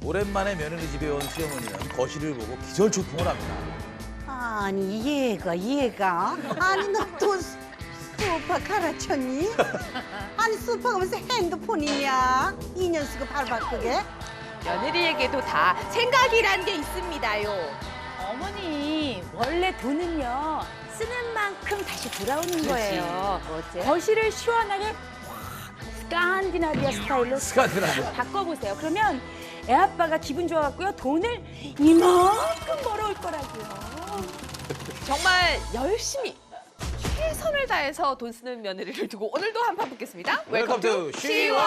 오랜만에 며느리 집에 온 시어머니는 거실을 보고 기절초풍을 합니다. 아니 얘가 아니 너 또 소파 갈아쳤니? 아니 소파가 무슨 핸드폰이냐? 2년 쓰고 바로 바꾸게? 며느리에게도 다 생각이란 게 있습니다요. 어머니, 원래 돈은요, 쓰는 만큼 다시 돌아오는 거예요. 뭐지? 거실을 시원하게 확 스칸디나비아 스타일로 스카트라고. 바꿔보세요. 그러면 애 아빠가 기분 좋아갖고요, 돈을 이만큼 벌어올 거라고요. 정말 열심히 최선을 다해서 돈 쓰는 며느리를 두고 오늘도 한판 붙겠습니다. 웰컴 투 시원.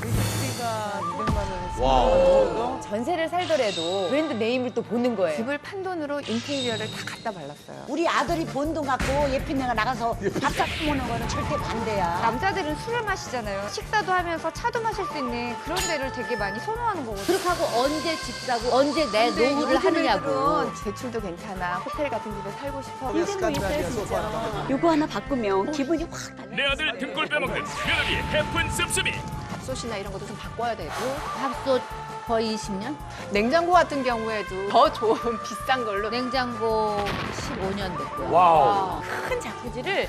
우리가 200만 원을 와우. 전세를 살더라도 브랜드 네임을 또 보는 거예요. 집을 판 돈으로 인테리어를 다 갖다 발랐어요. 우리 아들이 번 돈 갖고 예핀네가 나가서 밥사 먹는 거는 절대 반대야. 남자들은 술을 마시잖아요. 식사도 하면서 차도 마실 수 있는 그런 데를 되게 많이 선호하는 거거든요. 그렇게 하고 언제 집 사고 언제 내 노후를 하느냐고. 대출도 괜찮아. 호텔 같은 집에 살고 싶어. 스카트라비아 소파. 요거 하나 바꾸면 기분이 확 달라요. 내 아들 등골 빼먹는 며느리의 해픈 씀씀이. 밥솥이나 이런 것도 좀 바꿔야 되고. 밥솥 거의 20년? 냉장고 같은 경우에도 더 좋은 비싼 걸로. 냉장고 15년 됐고요. 와우. 큰 자쿠지를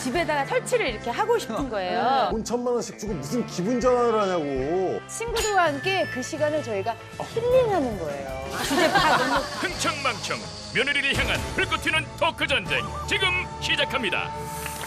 집에다가 설치를 이렇게 하고 싶은 거예요. 돈 1,000만 원씩 주고 무슨 기분 전환을 하냐고. 친구들과 함께 그 시간을 저희가 힐링하는 거예요. 흥청망청 며느리를 향한 불꽃 튀는 토크 전쟁 지금 시작합니다.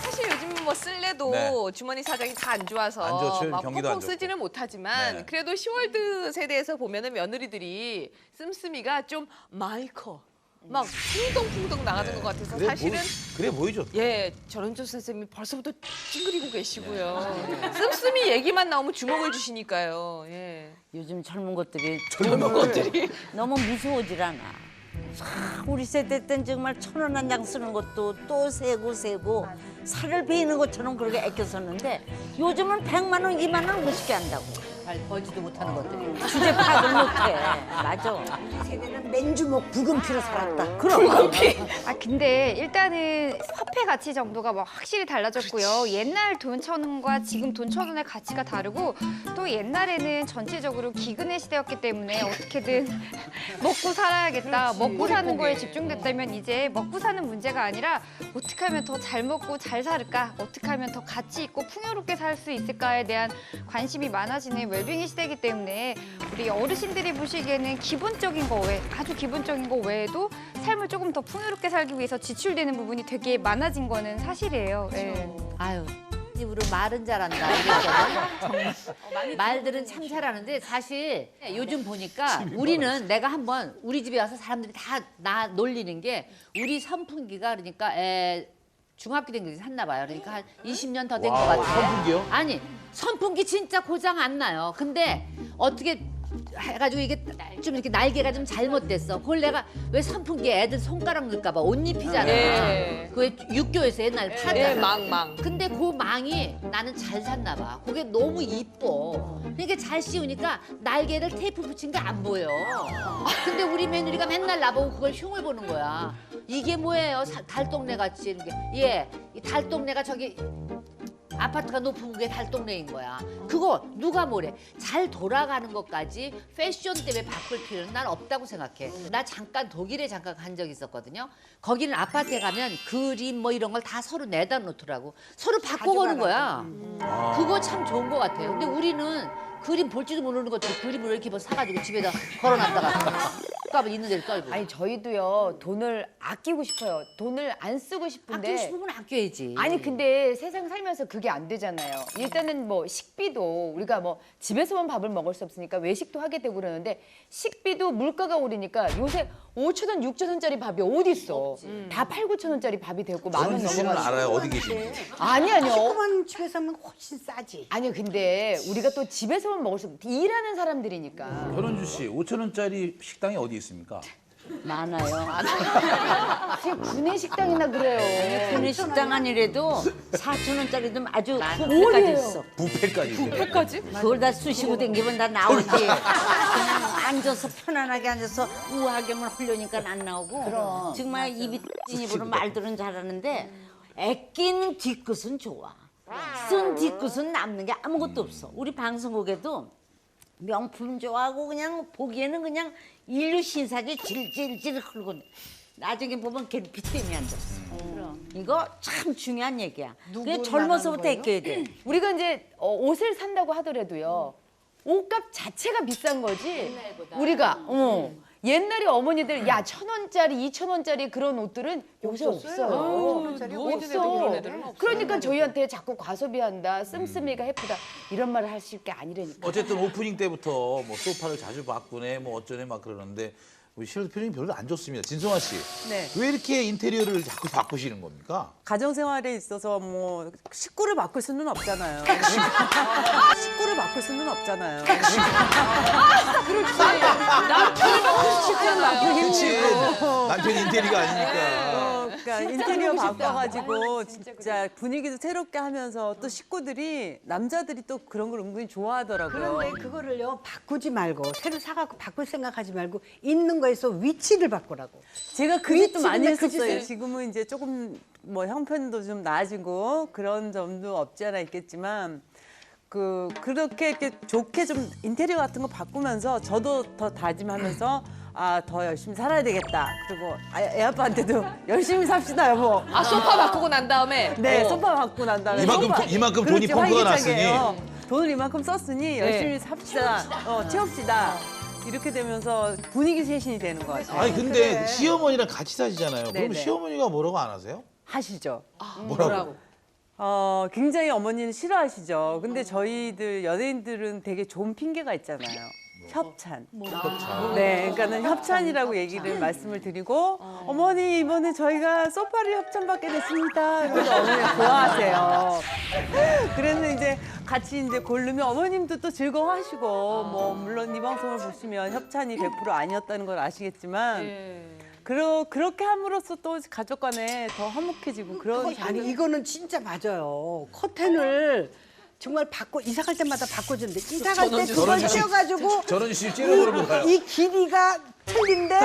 사실 요즘 뭐 쓸래도 네. 주머니 사정이 다 안 좋아서 안 좋죠. 막 경기도 안 펑펑 좋고. 쓰지는 못하지만 네. 그래도 시월드 세대에서 보면은 며느리들이 씀씀이가 좀 마이커 막 풍덩풍덩 나가는 것 같아서 사실은 그래 보이죠. 예 전원주 선생님이 벌써부터 찡그리고 계시고요. 씀씀이 얘기만 나오면 주목을 주시니까요. 예. 요즘 젊은 것들이 너무 무서워질 않아. 참, 우리 세대 땐 정말 1,000원 한 장 쓰는 것도 또 세고 살을 베이는 것처럼 그렇게 아껴 썼는데 요즘은 100만 원, 2만 원 무식해 한다고. 잘 벌지도 못하는 것들이. 주제 파악을 못해. 맞아. 이 세대는 맨주먹 붉은피로 살았다. 그럼. 아 근데 일단은 화폐 가치 정도가 뭐 확실히 달라졌고요. 옛날 돈 천 원과 지금 돈 천 원의 가치가 다르고 또 옛날에는 전체적으로 기근의 시대였기 때문에 어떻게든 먹고 살아야겠다. 먹고 사는 거에 집중됐다면 이제 먹고 사는 문제가 아니라 어떻게 하면 더 잘 먹고 잘 살까? 어떻게 하면 더 가치 있고 풍요롭게 살 수 있을까에 대한 관심이 많아지는 웰빙의 시대이기 때문에 우리 어르신들이 보시기에는 기본적인 거 외, 아주 기본적인 거 외에도 삶을 조금 더 풍요롭게 살기 위해서 지출되는 부분이 되게 많아진 거는 사실이에요. 예. 아유. 입으로 말은 잘한다. 이랬잖아요. 말들은 참 잘하는데 사실 요즘 보니까 우리는 내가 한번 우리 집에 와서 사람들이 다 나 놀리는 게 우리 선풍기가 그러니까 중학교 된 게 샀나 봐요. 그러니까 한 20년 더 된 것 와우, 같아요. 선풍기요? 아니 선풍기 진짜 고장 안 나요. 근데 어떻게 해가지고 이게 좀 이렇게 날개가 좀 잘못됐어. 그걸 내가 왜 선풍기에 애들 손가락 넣을까 봐 옷 입히잖아. 예. 그게 육교에서 옛날에 예, 팔잖아. 망. 근데 그 망이 나는 잘 샀나 봐. 그게 너무 이뻐. 그러니까 잘 씌우니까 날개를 테이프 붙인 게 안 보여. 근데 우리 며느리가 맨날 나보고 그걸 흉을 보는 거야. 이게 뭐예요? 달동네 같이 이렇게. 예, 이 달동네가 저기 아파트가 높은 게 달동네인 거야. 그거 누가 뭐래. 잘 돌아가는 것까지 패션 때문에 바꿀 필요는 난 없다고 생각해. 나 잠깐 독일에 잠깐 간 적이 있었거든요. 거기는 아파트에 가면 그림 뭐 이런 걸 다 서로 내다 놓더라고. 서로 바꿔보는 거야. 그거 참 좋은 것 같아요. 근데 우리는 그림 볼지도 모르는 것들 그림을 이렇게 뭐 사가지고 집에다 걸어놨다가 값을 있는 데를 떨고. 아니 저희도요 돈을 아끼고 싶어요. 돈을 안 쓰고 싶은데. 아끼고 싶으면 아껴야지. 아니 근데 세상 살면서 그게 안 되잖아요. 일단은 뭐 식비도 우리가 뭐 집에서만 밥을 먹을 수 없으니까 외식도 하게 되고 그러는데 식비도 물가가 오르니까 요새 5천 원, 6천 원짜리 밥이 어디 있어? 다 8, 9천 원짜리 밥이 되고 만 원 전원주 씨는 넘어가지고. 알아요 어디 계신지. 아니요. 조그만 집에서 하면 훨씬 싸지. 아니요 근데 우리가 또 집에서만 먹을 수 없. 일하는 사람들이니까. 전원주 씨 5천 원짜리 식당이 어디 있습니까? 많아요. 지금 구내 식당이나 그래요. 구내 식당 아니래도 4,000원짜리도 아주 뷔페까지 있어. 뷔페까지. 그걸 다 쑤시고 댕기면 다 나오지. 그냥 앉아서 편안하게 앉아서 우아하게만 하려니까 안 나오고. 정말 입이 찐 입으로 말들은 잘하는데 애낀 뒤끝은 좋아. 쓴 뒤끝은 남는 게 아무것도 없어. 우리 방송국에도 명품 좋아하고 그냥 보기에는 그냥 인류 신사지 질질질 흐르고 나중에 보면 걔피 때문에 앉았어. 이거 참 중요한 얘기야. 그게 젊어서부터 애껴야 돼. 우리가 이제 옷을 산다고 하더라도요. 옷값 자체가 비싼 거지. 우리가 옛날에 어머니들 야 1,000원짜리, 2,000원짜리 그런 옷들은 요새 없어요. 없어. 그러니까 저희한테 자꾸 과소비한다, 씀씀이가 해프다 이런 말을 하실 게 아니라니까. 어쨌든 오프닝 때부터 뭐 소파를 자주 바꾸네, 뭐 어쩌네 막 그러는데 우리 실로 표정이 별로 안 좋습니다. 진성아 씨, 네. 왜 이렇게 인테리어를 자꾸 바꾸시는 겁니까? 가정생활에 있어서 뭐 식구를 바꿀 수는 없잖아요. 식구를 바꿀 수는 없잖아요. 그렇지. 남편 인테리어가 아니니까. 그러니까 인테리어 바꿔가지고 진짜 분위기도 새롭게 하면서 또 식구들이 남자들이 또 그런 걸 은근히 좋아하더라고요. 그런데 그거를요 바꾸지 말고 새로 사갖고 바꿀 생각하지 말고 있는 거에서 위치를 바꾸라고. 제가 그 짓도 많이 위치인데 그 했었어요. 짓을- 지금은 이제 조금 뭐 형편도 좀 나아지고 그런 점도 없지 않아 있겠지만 그렇게 이렇게 좋게 좀 인테리어 같은 거 바꾸면서 저도 더 다짐하면서 더 열심히 살아야 되겠다. 그리고 애 아빠한테도 열심히 삽시다 여보. 아 소파 바꾸고 난 다음에 네, 소파 바꾸고 난 다음에 이만큼 돈이 그렇지, 펑크가 활기차게, 났으니. 돈을 이만큼 썼으니 열심히 삽시다. 채웁시다. 이렇게 되면서 분위기 쇄신이 되는 것 같아요. 아니 근데 시어머니랑 같이 사시잖아요. 그럼 네네. 시어머니가 뭐라고 안 하세요? 하시죠. 뭐라고? 굉장히 어머니는 싫어하시죠. 근데 저희들 연예인들은 되게 좋은 핑계가 있잖아요. 협찬. 네, 그러니까는 협찬이라고 얘기를 말씀을 드리고 어머니 이번에 저희가 소파를 협찬받게 됐습니다. 그래서 어머니 좋아하세요. 그래서 이제 같이 이제 고르면 어머님도 또 즐거워하시고 뭐 물론 이 방송을 보시면 협찬이 100% 아니었다는 걸 아시겠지만 그렇게 함으로써 또 가족 간에 더 화목해지고 그런 아니 이거는 진짜 맞아요. 커튼을 정말 이사 갈 때마다 바꿔주는데 이사 갈 때 그걸 씌워가지고 저런 씨 찌르고는 가요. 이 길이가 틀린데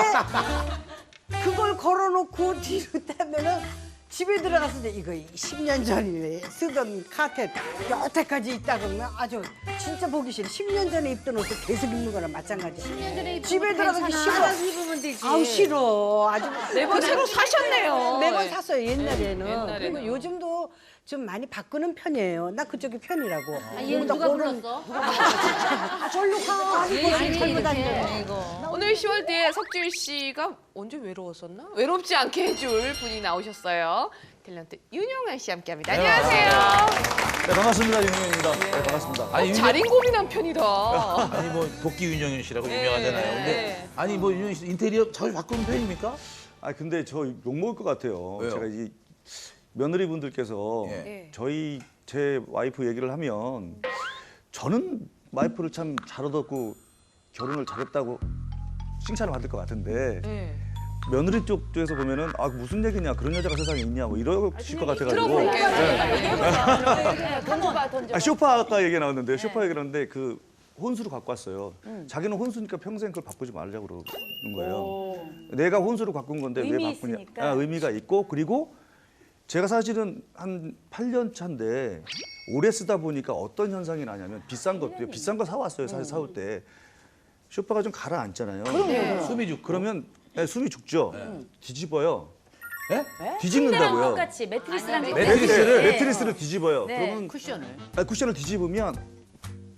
그걸 걸어놓고 뒤로 떼면은 집에 들어가서 이제 이거 10년 전에 쓰던 카펫 여태까지 있다 그러면 아주 진짜 보기 싫어. 10년 전에 입던 옷을 계속 입는 거랑 마찬가지. 10년 전에 입은 집에 거 들어가기 괜찮아. 싫어. 입으면 되지. 아우 싫어. 아주 매번 새로 사셨네요. 매번 샀어요 옛날에는. 옛날에는. 그리고 요즘도 좀 많이 바꾸는 편이에요. 나 그쪽이 편이라고. 얘는 누가 불렀어? 절로 가. 잘못 다녔네 이거. 오늘 10월 뒤에 석주일 씨가 언제 외로웠었나? 외롭지 않게 해줄 분이 나오셨어요. 탤런트 윤용한 씨 함께합니다. 안녕하세요. 네, 반갑습니다. 윤영입니다. 네, 반갑습니다. 아니 자린고비 남편이다. 아니 뭐 도끼 윤영현 씨라고 네, 유명하잖아요. 근데 네. 아니 뭐 윤영현 씨 인테리어 자주 바꾸는 편입니까? 아 근데 저 욕먹을 것 같아요. 왜요? 제가 이 며느리분들께서 예. 제 와이프 얘기를 하면 저는 와이프를 참 잘 얻었고 결혼을 잘했다고 칭찬을 받을 것 같은데 네. 며느리 쪽에서 보면은 무슨 얘기냐 그런 여자가 세상에 있냐 뭐 이러실 것 같아가지고 들어볼게요. 던져봐. 쇼파 아까 얘기 나왔는데 쇼파 얘기 나왔는데 그 혼수를 갖고 왔어요. 자기는 혼수니까 평생 그걸 바꾸지 말자고 그러는 거예요. 내가 혼수를 바꾼 건데 왜 의미 바꾸냐? 있으니까. 의미가 있고 그리고 제가 사실은 한 8년 차인데 오래 쓰다 보니까 어떤 현상이 나냐면 비싼 거 사왔어요. 사실 사올 때 쇼파가 좀 가라앉잖아요. 숨이 죽고. 그러면 숨이 죽죠. 뒤집어요. 예? 뒤집는다고요. 똑같이 매트리스랑 매트리스를 뒤집어요. 그러면 쿠션을. 쿠션을 뒤집으면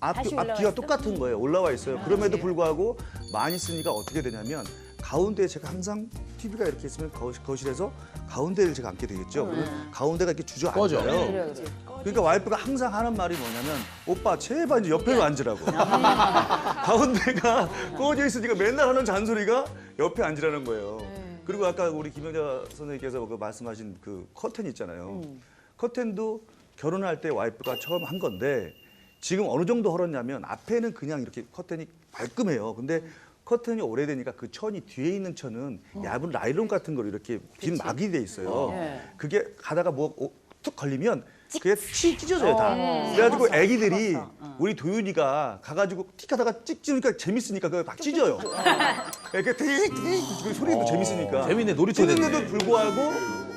앞뒤가 똑같은 거예요. 올라와 있어요. 그럼에도 불구하고 많이 쓰니까 어떻게 되냐면 가운데에 제가 항상 TV가 이렇게 있으면 거실에서 가운데를 제가 앉게 되겠죠. 그러면 가운데가 이렇게 주저앉아요. 그러니까 와이프가 항상 하는 말이 뭐냐면 오빠 제발 이제 옆에 앉으라고. 가운데가 꺼져 있으니까 맨날 하는 잔소리가 옆에 앉으라는 거예요. 그리고 아까 우리 김영자 선생님께서 그 말씀하신 그 커튼 있잖아요. 커튼도 결혼할 때 와이프가 처음 한 건데 지금 어느 정도 헐었냐면 앞에는 그냥 이렇게 커튼이 말끔해요. 근데 커튼이 오래되니까 그 천이 뒤에 있는 천은 얇은 라일론 같은 거로 이렇게 빈 막이 돼 있어요. 그게 가다가 툭 걸리면 그게 찢어져요 다. 그래가지고 애기들이 우리 도윤이가 가가지고 틱 하다가 찍 찢으니까 재밌으니까 그거 막 찢어요. 이렇게 틱틱 소리도 재밌으니까. 재밌네, 놀이터 됐네. 찢는데도 불구하고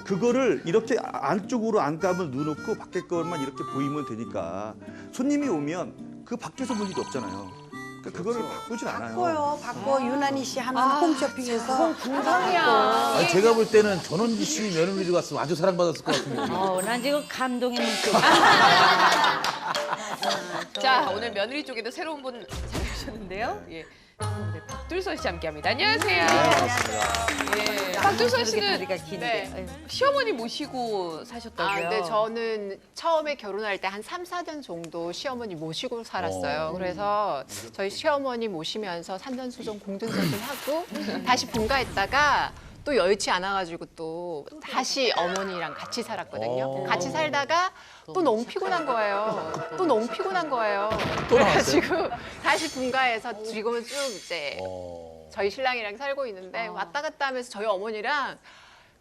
그거를 이렇게 안쪽으로 안감을 넣어놓고 밖에 것만 이렇게 보이면 되니까 손님이 오면 그 밖에서 볼 일이 없잖아요. 그러니까 그거를 바꾸진 않아요. 바꿔 유난히 씨 하는 홈쇼핑에서 아니, 제가 볼 때는 전원지 씨 며느리로 갔으면 아주 사랑받았을 것 같은데. 난 지금 감동의 물속. 자, 오늘 며느리 쪽에도 새로운 분 찾아주셨는데요. 예. 네, 박둘선 씨 함께합니다. 안녕하세요. 예. 박둘선 씨는 머리가 긴데. 시어머니 모시고 사셨다고요? 네, 저는 처음에 결혼할 때 한 3, 4년 정도 시어머니 모시고 살았어요. 그래서 저희 시어머니 모시면서 산전수전 공든전을 하고 다시 본가했다가 또 여의치 않아가지고 또 다시 어머니랑 같이 살았거든요. 같이 살다가 또 너무 피곤한 거예요. 그래가지고 다시 본가에서 지금은 쭉 이제 저희 신랑이랑 살고 있는데 왔다 갔다 하면서 저희 어머니랑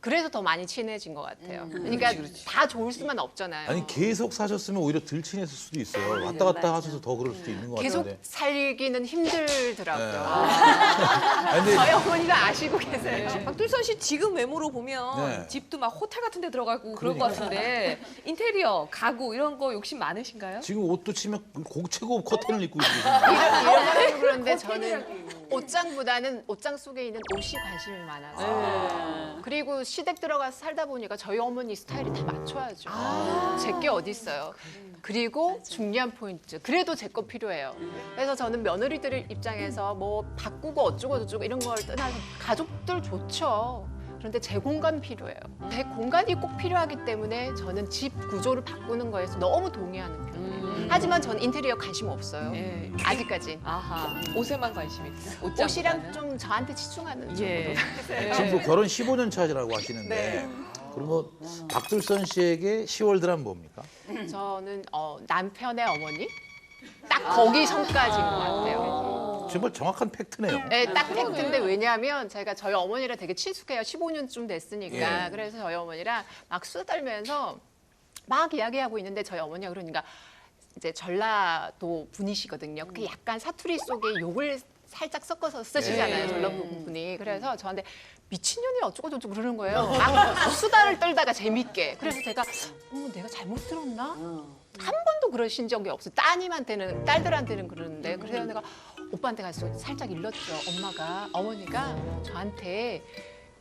그래서 더 많이 친해진 것 같아요. 그러니까 다 좋을 수만 없잖아요. 아니 계속 사셨으면 오히려 덜 친했을 수도 있어요. 왔다 갔다 하셔서 더 그럴 수도 있는 것 계속 같은데. 살기는 힘들더라고요. 근데 저희 어머니가 아시고 계세요. 박둘선 씨 지금 외모로 보면 네. 집도 막 호텔 같은 데 들어가고 그럴 것 같은데 인테리어, 가구 이런 거 욕심 많으신가요? 지금 옷도 치면 최고 커튼을 입고 있거든요. 이런 그런데 저는 옷장보다는 옷장 속에 있는 옷이 관심이 많아서 그리고 시댁 들어가서 살다 보니까 저희 어머니 스타일이 다 맞춰야죠. 제 게 어디 있어요. 그리고 중요한 포인트. 그래도 제 거 필요해요. 그래서 저는 며느리들 입장에서 뭐 바꾸고 어쩌고 저쩌고 이런 걸 떠나서 가족들 좋죠. 그런데 제 공간 필요해요. 제 공간이 꼭 필요하기 때문에 저는 집 구조를 바꾸는 거에서 너무 동의하는 편이에요. 하지만 저는 인테리어 관심 없어요. 예. 아직까지. 아하, 옷에만 관심 있어요. 옷이랑 좀 저한테 치중하는 정도. 예. 지금 뭐 결혼 15년 차라고 하시는데 그럼 뭐 박둘선 씨에게 10월드란 뭡니까? 저는 남편의 어머니 딱 거기 선까지인 것 같아요. 정말 정확한 팩트네요. 네, 딱 팩트인데 왜냐하면 제가 저희 어머니랑 되게 친숙해요. 15년쯤 됐으니까. 예. 그래서 저희 어머니랑 막 수다 떨면서 막 이야기하고 있는데 저희 어머니가 그러니까 이제 전라도 분이시거든요. 그 약간 사투리 속에 욕을 살짝 섞어서 쓰시잖아요. 전라도 분이. 그래서 저한테 미친년이 어쩌고 저쩌고 그러는 거예요. 막 수다를 떨다가 재밌게. 그래서 제가 내가 잘못 들었나? 한 번도 그러신 적이 없어요. 따님한테는, 딸들한테는 그러는데. 그래서 내가 오빠한테 가서 살짝 일렀죠. 어머니가 저한테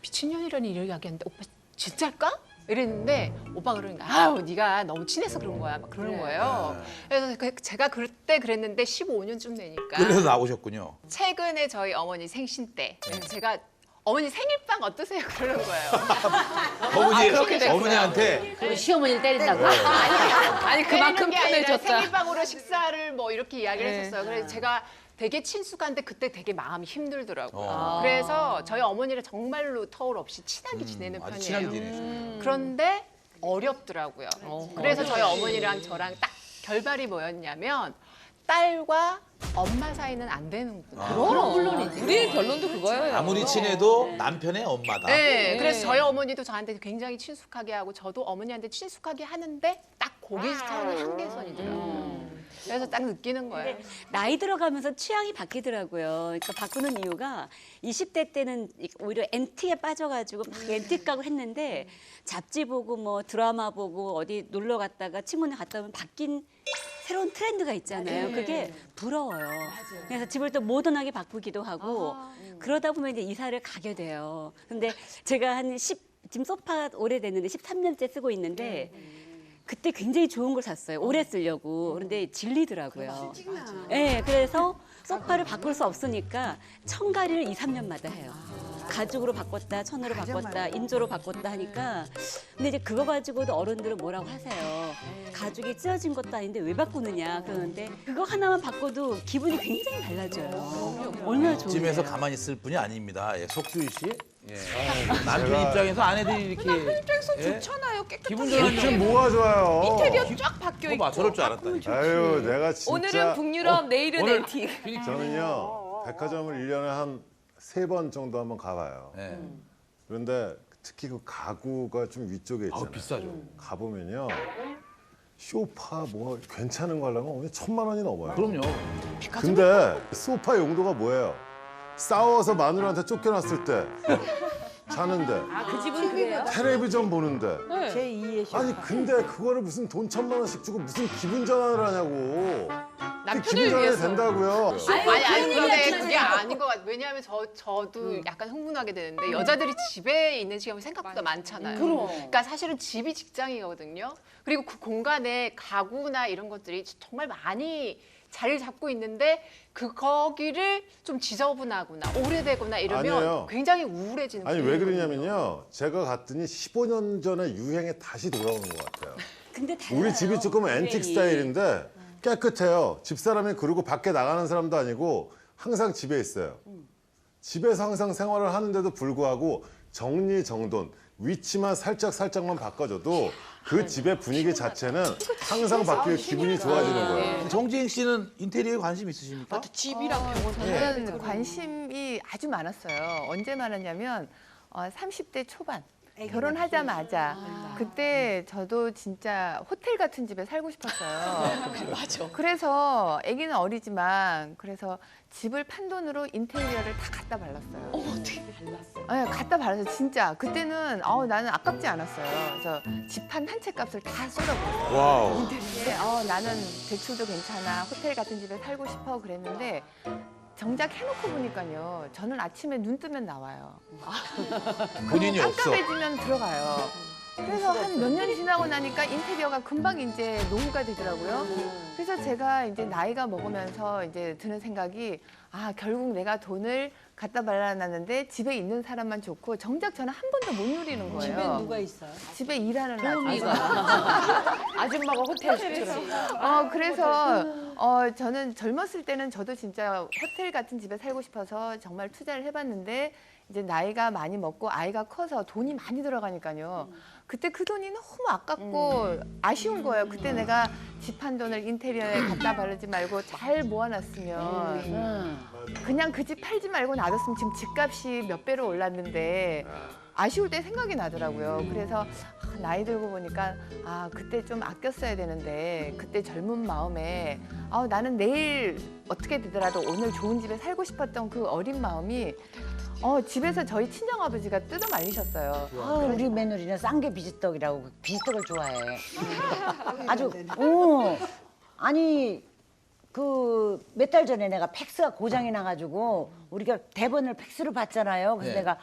미친년이라는 이야기하는데 오빠 진짜일까? 이랬는데 오빠가 그러니까 아우 네가 너무 친해서 그런 거야 막 그러는 거예요. 그래서 제가 그때 그랬는데 15년쯤 되니까 그래서 나오셨군요. 최근에 저희 어머니 생신 때 제가 어머니 생일빵 어떠세요? 그러는 거예요. 어머니한테 그리고 시어머니를 때린다고. 아니 그만큼 때리는 게 아니라 편해졌다. 생일빵으로 식사를 뭐 이렇게 이야기를 했었어요. 그래서 제가 되게 친숙한데 그때 되게 마음이 힘들더라고요. 그래서 저희 어머니를 정말로 터울 없이 친하게 지내는 아주 편이에요. 친하게 지내시죠. 그런데 어렵더라고요. 그래서 저희 어머니랑 저랑 딱 결말이 뭐였냐면 딸과 엄마 사이는 안 되는구나. 그럼 물론이지. 우리의 결론도 그거예요. 아무리 친해도 남편의 엄마다. 네, 그래서 저희 어머니도 저한테 굉장히 친숙하게 하고 저도 어머니한테 친숙하게 하는데 딱 거기서는 한계선이더라고요. 그래서 딱 느끼는 거예요. 나이 들어가면서 취향이 바뀌더라고요. 그러니까 바꾸는 이유가 20대 때는 오히려 NT에 빠져가지고 막 NT 가고 했는데 잡지 보고 뭐 드라마 보고 어디 놀러 갔다가 친구네 갔다 오면 바뀐 새로운 트렌드가 있잖아요. 그게 부러워요. 그래서 집을 또 모던하게 바꾸기도 하고 그러다 보면 이제 이사를 가게 돼요. 근데 제가 지금 소파 오래됐는데 13년째 쓰고 있는데 그때 굉장히 좋은 걸 샀어요. 오래 쓰려고. 그런데 질리더라고요. 네, 그래서 소파를 바꿀 수 없으니까 청가리를 2, 3년마다 해요. 가죽으로 바꿨다, 천으로 바꿨다, 인조로 바꿨다 하니까 근데 이제 그거 가지고도 어른들은 뭐라고 하세요. 가죽이 찢어진 것도 아닌데 왜 바꾸느냐 그러는데 그거 하나만 바꿔도 기분이 굉장히 달라져요. 얼마나 좋은데요. 집에서 가만히 있을 뿐이 아닙니다. 속주희 씨. 남편 입장에서 아내들이 이렇게 남편 입장에서 좋잖아요. 기분 깨끗하게. 좋은 지금 뭐가 좋아요? 인테리어 쫙 바뀌어 있고. 저럴 줄 알았다니까. 아유, 내가 진짜 오늘은 북유럽, 내일은 NT. 저는요 백화점을 1년에 한 3번 정도 한번 가봐요. 그런데 특히 그 가구가 좀 위쪽에 있잖아요. 비싸죠. 가보면요 소파 뭐 괜찮은 거 하려면 오늘 1,000만 원이 넘어요. 그럼요. 근데 소파 용도가 뭐예요? 싸워서 마누라한테 쫓겨났을 때 자는데 그 집은 그래요? 텔레비전 보는데 제 2의 시 아니 근데 그거를 무슨 돈 1,000만 원씩 주고 무슨 기분 전환을 하냐고. 남편을 기분 전환이 위해서. 된다고요. 아니 근데 그런 그게 아닌 것 같아요. 왜냐하면 저도 약간 흥분하게 되는데 여자들이 집에 있는 시간이 생각보다 많잖아요. 그러니까 사실은 집이 직장이거든요. 그리고 그 공간에 가구나 이런 것들이 정말 많이 자리를 잡고 있는데 거기를 좀 지저분하거나 오래되거나 이러면 아니에요. 굉장히 우울해지는 아니 분위기거든요. 왜 그러냐면요. 제가 갔더니 15년 전에 유행에 다시 돌아오는 것 같아요. 근데 달라요. 우리 집이 조금 앤틱 유행이. 스타일인데 깨끗해요. 집사람이 그리고 밖에 나가는 사람도 아니고 항상 집에 있어요. 집에서 항상 생활을 하는데도 불구하고 정리정돈, 위치만 살짝만 바꿔줘도 그 집의 분위기 자체는 항상 바뀌고 기분이 좋아지는 거예요. 정지행 씨는 인테리어에 관심 있으십니까? 집이랑 병원 저는 관심이 아주 많았어요. 언제 많았냐면 30대 초반. 결혼하자마자 그때 저도 진짜 호텔 같은 집에 살고 싶었어요. 맞아. 그래서 아기는 어리지만 그래서 집을 판 돈으로 인테리어를 다 갖다 발랐어요. 어떻게 발랐어요? 네, 갖다 발라서 진짜 그때는 나는 아깝지 않았어요. 그래서 집 한 채 값을 다 쏟아부었어요. 와우. 인테리어에 나는 대출도 괜찮아, 호텔 같은 집에 살고 싶어 그랬는데 정작 해놓고 보니까요. 저는 아침에 눈 뜨면 나와요. 본인이 없어. 깜깜해지면 들어가요. 그래서 한 몇 년 지나고 나니까 인테리어가 금방 이제 노후가 되더라고요. 그래서 제가 이제 나이가 먹으면서 이제 드는 생각이 결국 내가 돈을 갖다 발라놨는데 집에 있는 사람만 좋고 정작 저는 한 번도 못 누리는 거예요. 집에 누가 있어요? 집에 일하는 아줌마가 호텔처럼. 그래서 저는 젊었을 때는 저도 진짜 호텔 같은 집에 살고 싶어서 정말 투자를 해봤는데 이제 나이가 많이 먹고 아이가 커서 돈이 많이 들어가니까요. 그때 그 돈이 너무 아깝고 아쉬운 거예요. 그때 내가 집 한 돈을 인테리어에 갖다 바르지 말고 잘 모아놨으면 그냥 그 집 팔지 말고 놔뒀으면 지금 집값이 몇 배로 올랐는데 아쉬울 때 생각이 나더라고요. 그래서 나이 들고 보니까 그때 좀 아꼈어야 되는데 그때 젊은 마음에 나는 내일 어떻게 되더라도 오늘 좋은 집에 살고 싶었던 그 어린 마음이 집에서 저희 친정아버지가 뜯어 말리셨어요. 우리 며느리는 쌍게 비지떡이라고 비지떡을 좋아해. 아주 아니 그 몇 달 전에 내가 팩스가 고장이 나가지고 우리가 대본을 팩스로 받잖아요. 그래서 네. 내가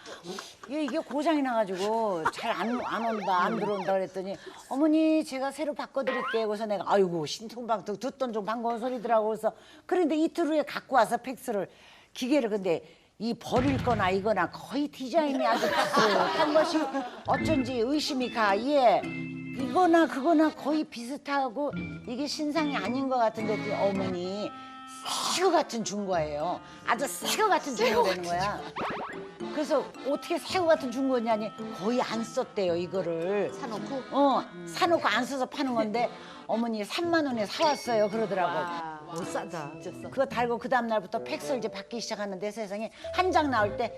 이게 고장이 나가지고 잘 안 온다 안 들어온다 그랬더니 어머니 제가 새로 바꿔드릴게요. 그래서 내가 아이고 신통방통 듣던 좀 반가운 소리더라고. 그래서 그런데 이틀 후에 갖고 와서 팩스를 기계를 근데 이 버릴 거나 이거나 거의 디자인이 아주 비슷한 것이 어쩐지 의심이 가. 이거나 그거나 거의 비슷하고 이게 신상이 아닌 것 같은데 그 어머니 새거 같은 중고예요. 아주 새거 같은 중고라는 거야. 그래서 어떻게 새거 같은 중고냐니 거의 안 썼대요 이거를. 사놓고? 사놓고 안 써서 파는 건데 어머니 3만 원에 사왔어요 그러더라고. 못 싸다. 그거 달고 그 다음 날부터 팩스를 이제 받기 시작하는데 세상에 한 장 나올 때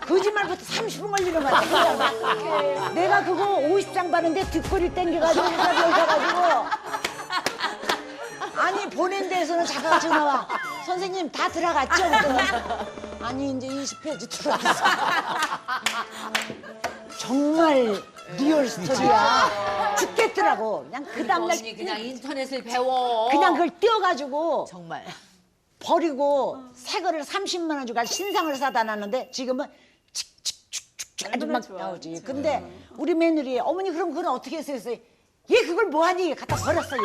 거짓말부터 30분 걸리는 거야. 내가 그거 50장 받는데 뒷골이 땡겨가지고 여기가지고 아니 보낸 데에서는 자기가 전화와 선생님 다 들어갔죠? 그랬더니 아니 이제 20페이지 들어갔어. 정말 리얼 스토리야. 죽겠더라고. 그냥 그 다음날 언니 그냥 인터넷을 배워. 그냥 그걸 띄워가지고 정말. 버리고 새 거를 30만 원 주고 신상을 사다 놨는데 지금은 칙칙칙칙 아주 막 나오지. 근데 우리 며느리 어머니 그럼 그건 어떻게 했어요? 얘 그걸 뭐하니? 갖다 버렸어 얘.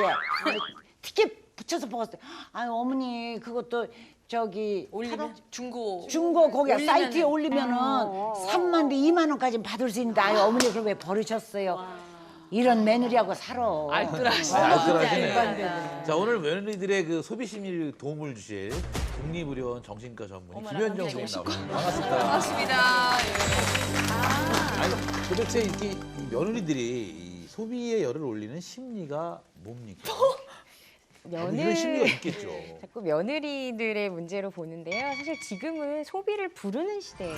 티켓 붙여서 먹었어요. 아유 어머니 그것도 저기 올리면 중고 거기 사이트에 올리면은 3만 대 2만 원까지 받을 수 있는데 아유 어머니 그걸 왜 버리셨어요? 이런 며느리하고 살아. 알뜰하시네. 자 오늘 며느리들의 그 소비 심리를 도움을 주실 국립의료원 정신과 전문의 김현정 선생님 나오셨습니다. 반갑습니다. 반갑습니다. 아니 도대체 이렇게 이 며느리들이 이 소비의 열을 올리는 심리가 뭡니까? 이런 심리가 있겠죠. 자꾸 며느리들의 문제로 보는데요. 사실 지금은 소비를 부르는 시대예요.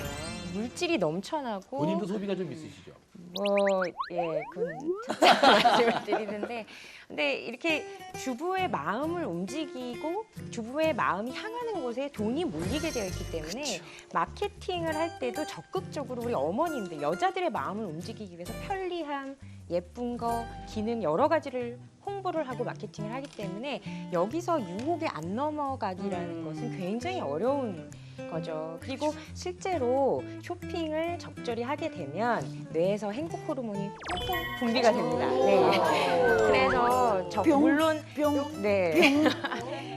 물질이 넘쳐나고 본인도 소비가 좀 있으시죠? 말씀을 드리는데, 근데 이렇게 주부의 마음을 움직이고 주부의 마음이 향하는 곳에 돈이 몰리게 되어 있기 때문에 마케팅을 할 때도 적극적으로 우리 어머님들, 여자들의 마음을 움직이기 위해서 편리함, 예쁜 거, 기능 여러 가지를 홍보를 하고 마케팅을 하기 때문에 여기서 유혹에 안 넘어가기라는 것은 굉장히 어려운 거죠. 그리고 실제로 쇼핑을 적절히 하게 되면 뇌에서 행복 호르몬이 뿜뿜 분비가 됩니다. 네. 그래서 물론 네.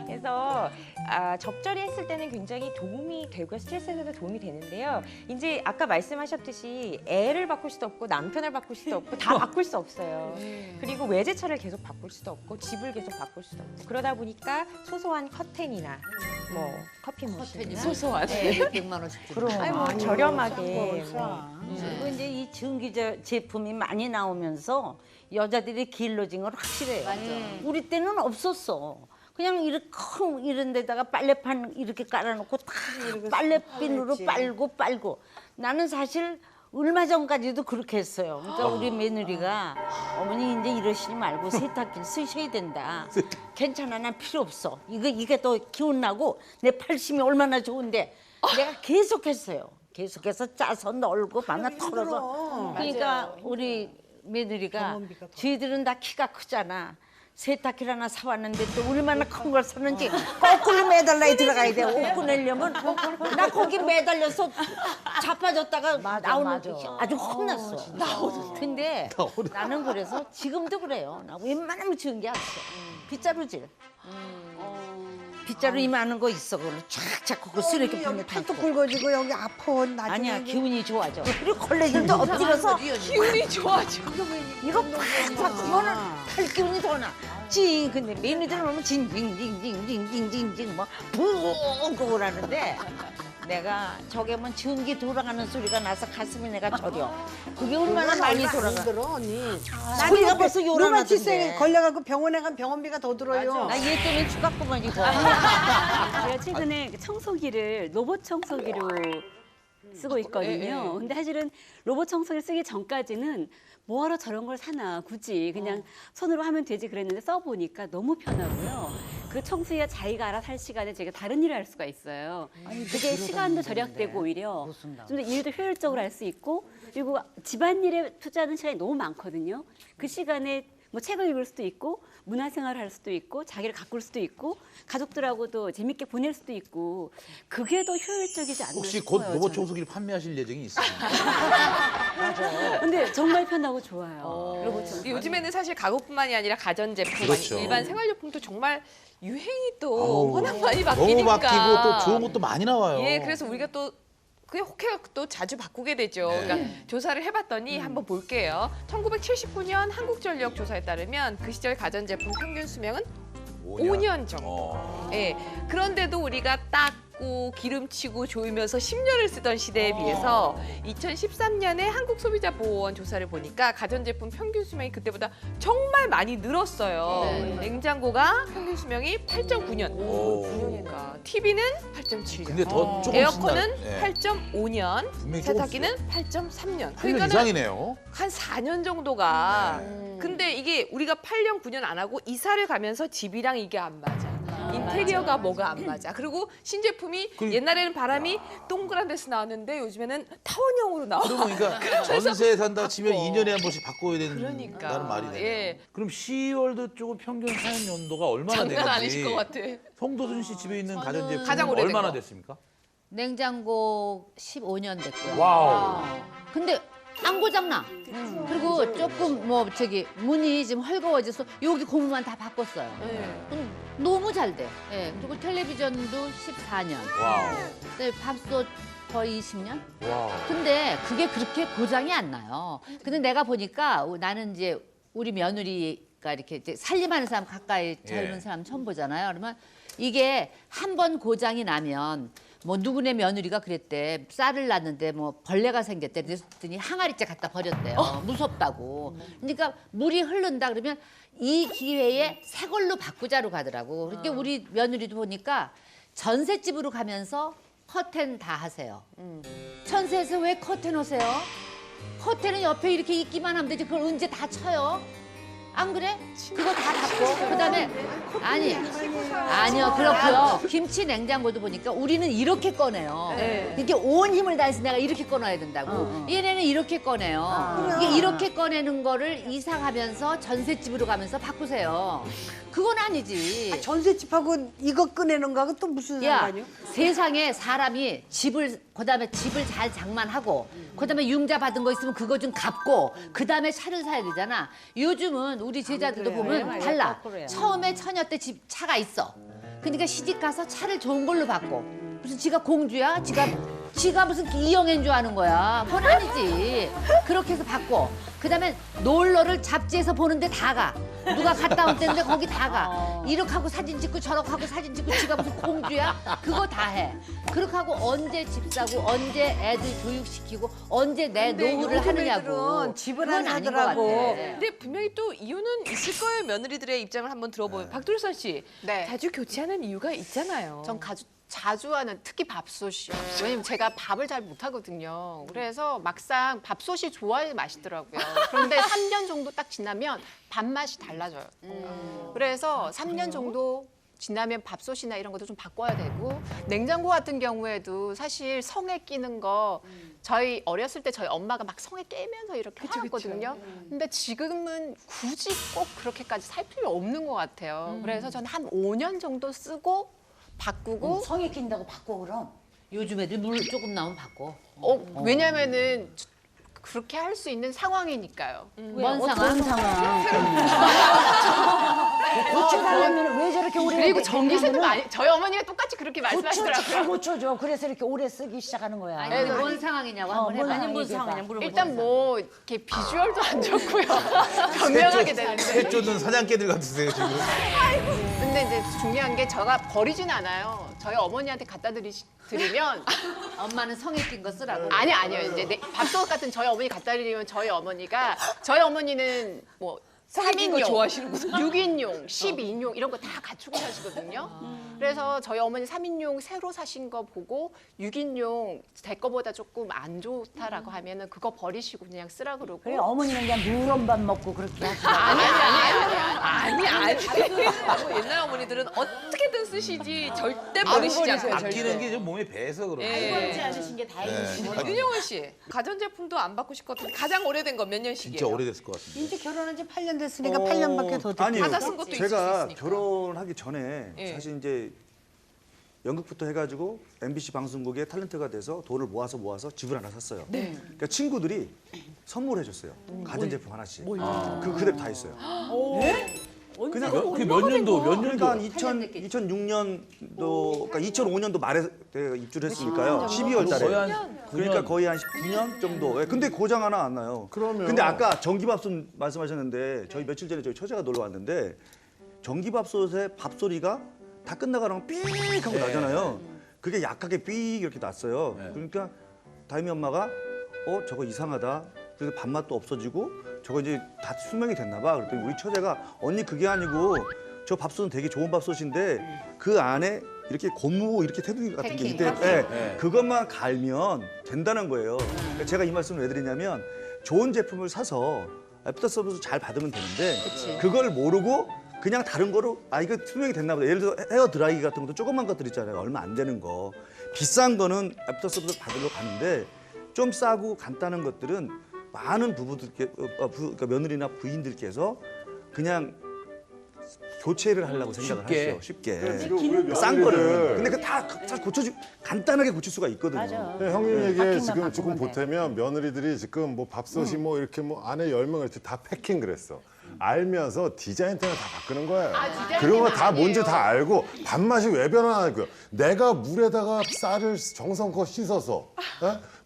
그래서 적절히 했을 때는 굉장히 도움이 되고 스트레스에도 도움이 되는데요. 이제 아까 말씀하셨듯이 애를 바꿀 수도 없고 남편을 바꿀 수도 없고 다 바꿀 수 없어요. 그리고 외제차를 계속 바꿀 수도 없고 집을 계속 바꿀 수도 없고 그러다 보니까 소소한 커튼이나 뭐 커피 머신이나 소소한 네. 100만 원씩 주고. 그럼 뭐 저렴하게 그리고 이제 이 전기 제품이 많이 나오면서 여자들이 길러진 건 확실해요. 우리 때는 없었어. 그냥 이렇게 이런 데다가 빨래판 이렇게 깔아놓고 다 빨래핀으로 빨고 나는 사실 얼마 전까지도 그렇게 했어요. 그러니까 우리 며느리가 어머니 이제 이러시지 말고 세탁기를 쓰셔야 된다. 괜찮아, 난 필요 없어. 이게 더 기운 나고 내 팔심이 얼마나 좋은데 내가 계속했어요. 계속해서 짜서 널고 만나 털어서. 그러니까 우리 며느리가 저희들은 다 키가 크잖아. 세탁기를 하나 사왔는데 또 얼마나 큰 걸 샀는지 거꾸로 매달라야 들어가야 돼. 옷 꺼내려면 나 거기 매달려서 자빠졌다가 나오는 게 아주 혼났어. 근데 나는 그래서 지금도 그래요. 나 웬만하면 지은 게 없어. 빗자루질. 빗자루 이만한 거 있어. 그걸로 쫙쫙 그거 쓰레기통에 팔뚝 굵어지고 여기 아파. 나중에 아니야, 기운이 좋아져. 그리고 걸레질도 엎드려서 기운이 좋아져. 이거 팍 바꾸면은 팔 기운이 더 나. 찡. 근데 매니저들 오면 징징징징징징징징 뭐 붕 하는데 내가 저게 뭐 전기 돌아가는 소리가 나서 가슴이 내가 저려. 그게 얼마나 많이 돌아가. 언니. 소리가 벌써 요란하던데. 루마티스에 걸려갖고 병원에 간 병원비가 더 들어요. 나 얘 때문에 죽었구만 이거. 제가 최근에 청소기를 로봇 청소기로 쓰고 있거든요. 근데 사실은 로봇 청소기를 쓰기 전까지는 뭐하러 저런 걸 사나 굳이 그냥 손으로 하면 되지 그랬는데 써보니까 너무 편하고요. 그 청소기가 자기가 알아서 할 시간에 제가 다른 일을 할 수가 있어요. 그게 시간도 절약되고 오히려 좀 더 일도 효율적으로 할 수 있고 그리고 집안일에 투자하는 시간이 너무 많거든요. 그 시간에 뭐 책을 읽을 수도 있고 문화생활을 할 수도 있고 자기를 가꿀 수도 있고 가족들하고도 재밌게 보낼 수도 있고 그게 더 효율적이지 않나 혹시 싶어요. 곧 로봇 저는. 청소기를 판매하실 예정이 있어요? 근데 정말 편하고 좋아요. 로봇 청소기. 요즘에는 사실 가구뿐만이 아니라 가전제품, 그렇죠. 일반 생활용품도 정말 유행이 또 아우, 워낙 많이 너무 바뀌니까. 바뀌고 또 좋은 것도 많이 나와요. 예, 그래서 우리가 또 그게 혹해가 또 자주 바꾸게 되죠. 네. 그러니까 조사를 해봤더니 한번 볼게요. 1979년 한국전력 조사에 따르면 그 시절 가전제품 평균 수명은 5년 정도. 예. 그런데도 우리가 닦고 기름치고 조이면서 10년을 쓰던 시대에 비해서 2013년에 한국소비자보호원 조사를 보니까 가전제품 평균 수명이 그때보다 정말 많이 늘었어요. 냉장고가 평균 수명이 8.9년. 9년이니까. TV는 8.7년. 근데 더 조금 에어컨은 쓴다. 네. 8.5년. 분명히 세탁기는 8.3년. 8년 이상이네요. 한 4년 정도가. 근데 이게 우리가 8년, 9년 안 하고 이사를 가면서 집이랑 이게 안 맞아. 인테리어가 뭐가 안 맞아. 그리고 신제품이 옛날에는 바람이 동그란 데서 나왔는데 요즘에는 타원형으로 나와. 그러면 그러니까 전세 산다 치면 2년에 한 번씩 바꿔야 된다는 말이 되네요. 예. 그럼 시월드 쪽은 평균 사용 연도가 얼마나 되는지. 장난 아니실 것 같아. 송도순 씨 집에 있는 가전제품 가장 오래된 얼마나 거. 됐습니까? 냉장고 15년 됐고요. 와우. 근데 안 고장나. 그리고 조금 뭐 문이 지금 헐거워져서 여기 고무만 다 바꿨어요. 너무 잘 돼. 예. 그리고 텔레비전도 14년. 와우. 밥솥 거의 20년. 와우. 근데 그게 그렇게 고장이 안 나요. 근데 내가 보니까 나는 이제 우리 며느리가 이렇게 이제 살림하는 사람 가까이 젊은 사람 처음 보잖아요. 그러면 이게 한 번 고장이 나면 뭐 누구네 며느리가 그랬대. 쌀을 낳는데 뭐 벌레가 생겼대. 그랬더니 항아리째 갖다 버렸대요. 무섭다고. 그러니까 물이 흐른다 그러면 이 기회에 새 걸로 바꾸자로 가더라고. 그러니까 우리 며느리도 보니까 전셋집으로 가면서 커튼 다 하세요. 천세에서 왜 커튼 오세요? 커튼은 옆에 이렇게 있기만 하면 되지. 그걸 언제 다 쳐요? 안 그래? 그거 다 닫고 그다음에 아니요 그렇고요. 김치 냉장고도 보니까 우리는 이렇게 꺼내요. 이렇게 온 힘을 다해서 내가 이렇게 꺼내야 된다고. 얘네는 이렇게 꺼내요. 이게 이렇게 꺼내는 거를 이사가면서 전셋집으로 가면서 바꾸세요. 그건 아니지. 전셋집하고 이거 꺼내는 거하고 또 무슨 야, 상관이요? 세상에 사람이 그다음에 집을 잘 장만하고 그다음에 융자 받은 거 있으면 그거 좀 갚고 그다음에 차를 사야 되잖아. 요즘은 우리 제자들도 보면 달라. 처음에 처녀 때 집 차가 있어. 그러니까 시집 가서 차를 좋은 걸로 받고 무슨 지가 공주야? 지가 무슨 이영애인 줄 아는 거야. 그건 아니지. 그렇게 해서 받고 그다음에 놀러를 잡지에서 보는데 다 가. 누가 갔다 온 때인데 거기 다 가. 이렇게 하고 사진 찍고 저렇게 하고 사진 찍고 지가 무슨 공주야? 그거 다 해. 그렇게 하고 언제 집 사고 언제 애들 교육시키고 언제 내 노후를 하느냐고. 집을 그건 안 아닌 것 같아. 사더라고. 근데 분명히 또 이유는 있을 거예요. 며느리들의 입장을 한번 들어보면 박두선 씨 네. 자주 교체하는 이유가 있잖아요. 전 자주 하는 특히 밥솥이요. 왜냐면 제가 밥을 잘 못하거든요. 그래서 막상 밥솥이 좋아야 맛있더라고요. 그런데 3년 정도 딱 지나면 밥맛이 달라져요. 그래서 3년 정도 지나면 밥솥이나 이런 것도 좀 바꿔야 되고 냉장고 같은 경우에도 사실 성에 끼는 거 저희 어렸을 때 저희 엄마가 막 성에 깨면서 이렇게 해왔거든요. 근데 지금은 굳이 꼭 그렇게까지 살 필요 없는 것 같아요. 그래서 전 한 5년 정도 쓰고 바꾸고 성에 낀다고 바꿔 그럼? 요즘 애들 물 조금 나오면 바꿔. 왜냐면은 그렇게 할 수 있는 상황이니까요. 뭔 상황? 어떤 상황? 고쳐달라면 왜 저렇게 오래 그리고 전기세도 많이 저희 어머니가 똑같이 그렇게 잘 말씀하시더라고요. 고쳐줘. 그래서 이렇게 오래 쓰기 시작하는 거야. 아니 뭔 상황이냐고 한번 해봐. 아니, 뭔 얘기해봐. 상황이냐 물어보자. 일단 뭐 이렇게 비주얼도 안 좋고요. 변명하게 되는데. 새 쫓는 사냥개들 같으세요 지금. 근데 이제 중요한 게 제가 버리진 않아요. 저희 어머니한테 갖다 드리면 엄마는 성에 낀 거 쓰라고. 아니요. 이제 밥솥 같은 저희 어머니 갖다 드리면 저희 어머니는 뭐 3인용, 좋아하시는구나. 6인용, 12인용 이런 거 다 갖추고 사시거든요. 그래서 저희 어머니 3인용 새로 사신 거 보고 6인용 제 거보다 조금 안 좋다라고 하면은 그거 버리시고 그냥 쓰라 그러고. 그래 어머니는 그냥 누런밥 먹고 그렇게 하시고. 아니. 옛날 어머니들은 어떻게든 쓰시지 절대 버리시지 않아요. 아끼는 게 좀 몸에 배서 그런 거예요. 버리지 않으신 게 다행이시네. 윤영원 씨, 가전제품도 안 바꾸실 것 같은데 가장 오래된 건 몇 년씩이에요? 진짜 오래됐을 것 같은데. 이제 결혼한 지 8년 됐으니까 8년밖에 더 됐죠. 아니요. 받아쓴 것도 있을 수 제가 있으니까. 결혼하기 전에 예. 사실 이제 연극부터 해가지고 MBC 방송국에 탤런트가 돼서 돈을 모아서 집을 하나 샀어요. 그러니까 친구들이 선물해줬어요. 가전제품 하나씩. 그대로 다 있어요. 그냥 그게 몇 년도 그러니까 한 2006년도, 그러니까 2005년도 말에 내가 입주를 했으니까요. 12월 달에. 거의 한 그러니까 거의 한 9년 정도. 예, 근데 고장 하나 안 나요. 그러면. 근데 아까 전기밥솥 말씀하셨는데 저희 며칠 전에 저희 처제가 놀러 왔는데 전기밥솥의 밥소리가 다 끝나고 나면 삑 하고 나잖아요. 그게 약하게 삑 이렇게 났어요. 그러니까 다임이 엄마가 저거 이상하다. 그래서 밥맛도 없어지고 저거 이제 다 수명이 됐나 봐. 그랬더니 우리 처제가 언니 그게 아니고 저 밥솥은 되게 좋은 밥솥인데 그 안에 이렇게 고무 이렇게 테두리 같은 게 있대. 그것만 갈면 된다는 거예요. 그러니까 제가 이 말씀을 왜 드리냐면 좋은 제품을 사서 애프터 서비스 잘 받으면 되는데 그걸 모르고 그냥 다른 거로 이거 수명이 됐나 보다. 예를 들어 헤어 드라이기 같은 것도 조그만 것들 있잖아요. 얼마 안 되는 거. 비싼 거는 애프터 서비스 받으러 가는데 좀 싸고 간단한 것들은 많은 그러니까 며느리나 부인들께서 그냥 교체를 하려고 생각을 하시죠. 쉽게. 싼 거를. 근데 그 다 간단하게 고칠 수가 있거든요. 네, 형님 얘기에 지금 조금 보태면 며느리들이 지금 뭐 밥솥이 뭐 이렇게 뭐 안에 열명 이렇게 다 패킹 그랬어. 알면서 디자인 때문에 다 바꾸는 거예요. 그런 거 다 뭔지 다 알고 밥맛이 왜 변하냐고요. 내가 물에다가 쌀을 정성껏 씻어서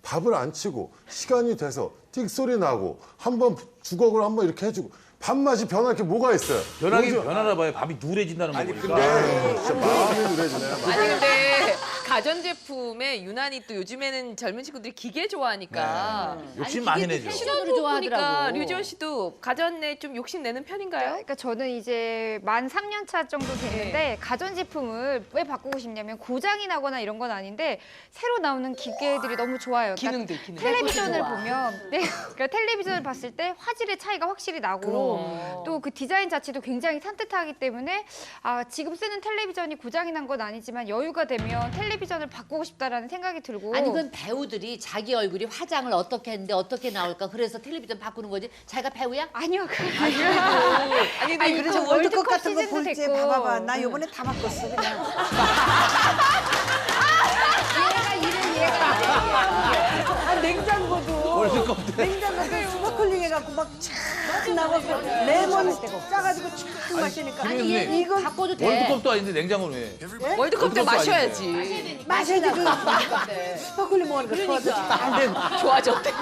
밥을 안 치고 시간이 돼서 띡 소리 나고 한번 주걱을 한번 이렇게 해주고 밥맛이 변할 게 뭐가 있어요? 변하긴 변하나 봐요. 밥이 누래진다는 거니까. 근데 진짜 마음이 누래지네. 아니 근데 가전제품에 유난히 또 요즘에는 젊은 친구들이 기계 좋아하니까 욕심 많이 내죠. 신혼으로 좋아하니까 류지원 씨도 가전에 좀 욕심 내는 편인가요? 그러니까 저는 이제 만 3년 차 정도 됐는데 가전제품을 왜 바꾸고 싶냐면 고장이 나거나 이런 건 아닌데 새로 나오는 기계들이 너무 좋아요. 그러니까 텔레비전을 보면 그러니까 텔레비전을 봤을 때 화질의 차이가 확실히 나고 또 그 디자인 자체도 굉장히 산뜻하기 때문에 지금 쓰는 텔레비전이 고장이 난 건 아니지만 여유가 되면 텔레비전을 바꾸고 싶다라는 생각이 들고. 아니 그건 배우들이 자기 얼굴이 화장을 어떻게 했는데 어떻게 나올까 그래서 텔레비전 바꾸는 거지. 자기가 배우야? 아니요. 아니 그래서 월드컵 같은 거 볼 때 봐봐봐. 나 요번에 다 바꿨어 그냥. 얘가 냉장고도 월드컵 때. 냉장고도 스파클링 해갖고 막촥 나가고 레몬 짜가지고 촥 마시니까. 아니 얘 이거 바꿔도 돼. 월드컵도 아닌데 냉장고는 왜? 월드컵 때 마셔야지. 마셔야지. 스파클링 먹으니까 좋아져. 안 돼. 좋아졌대.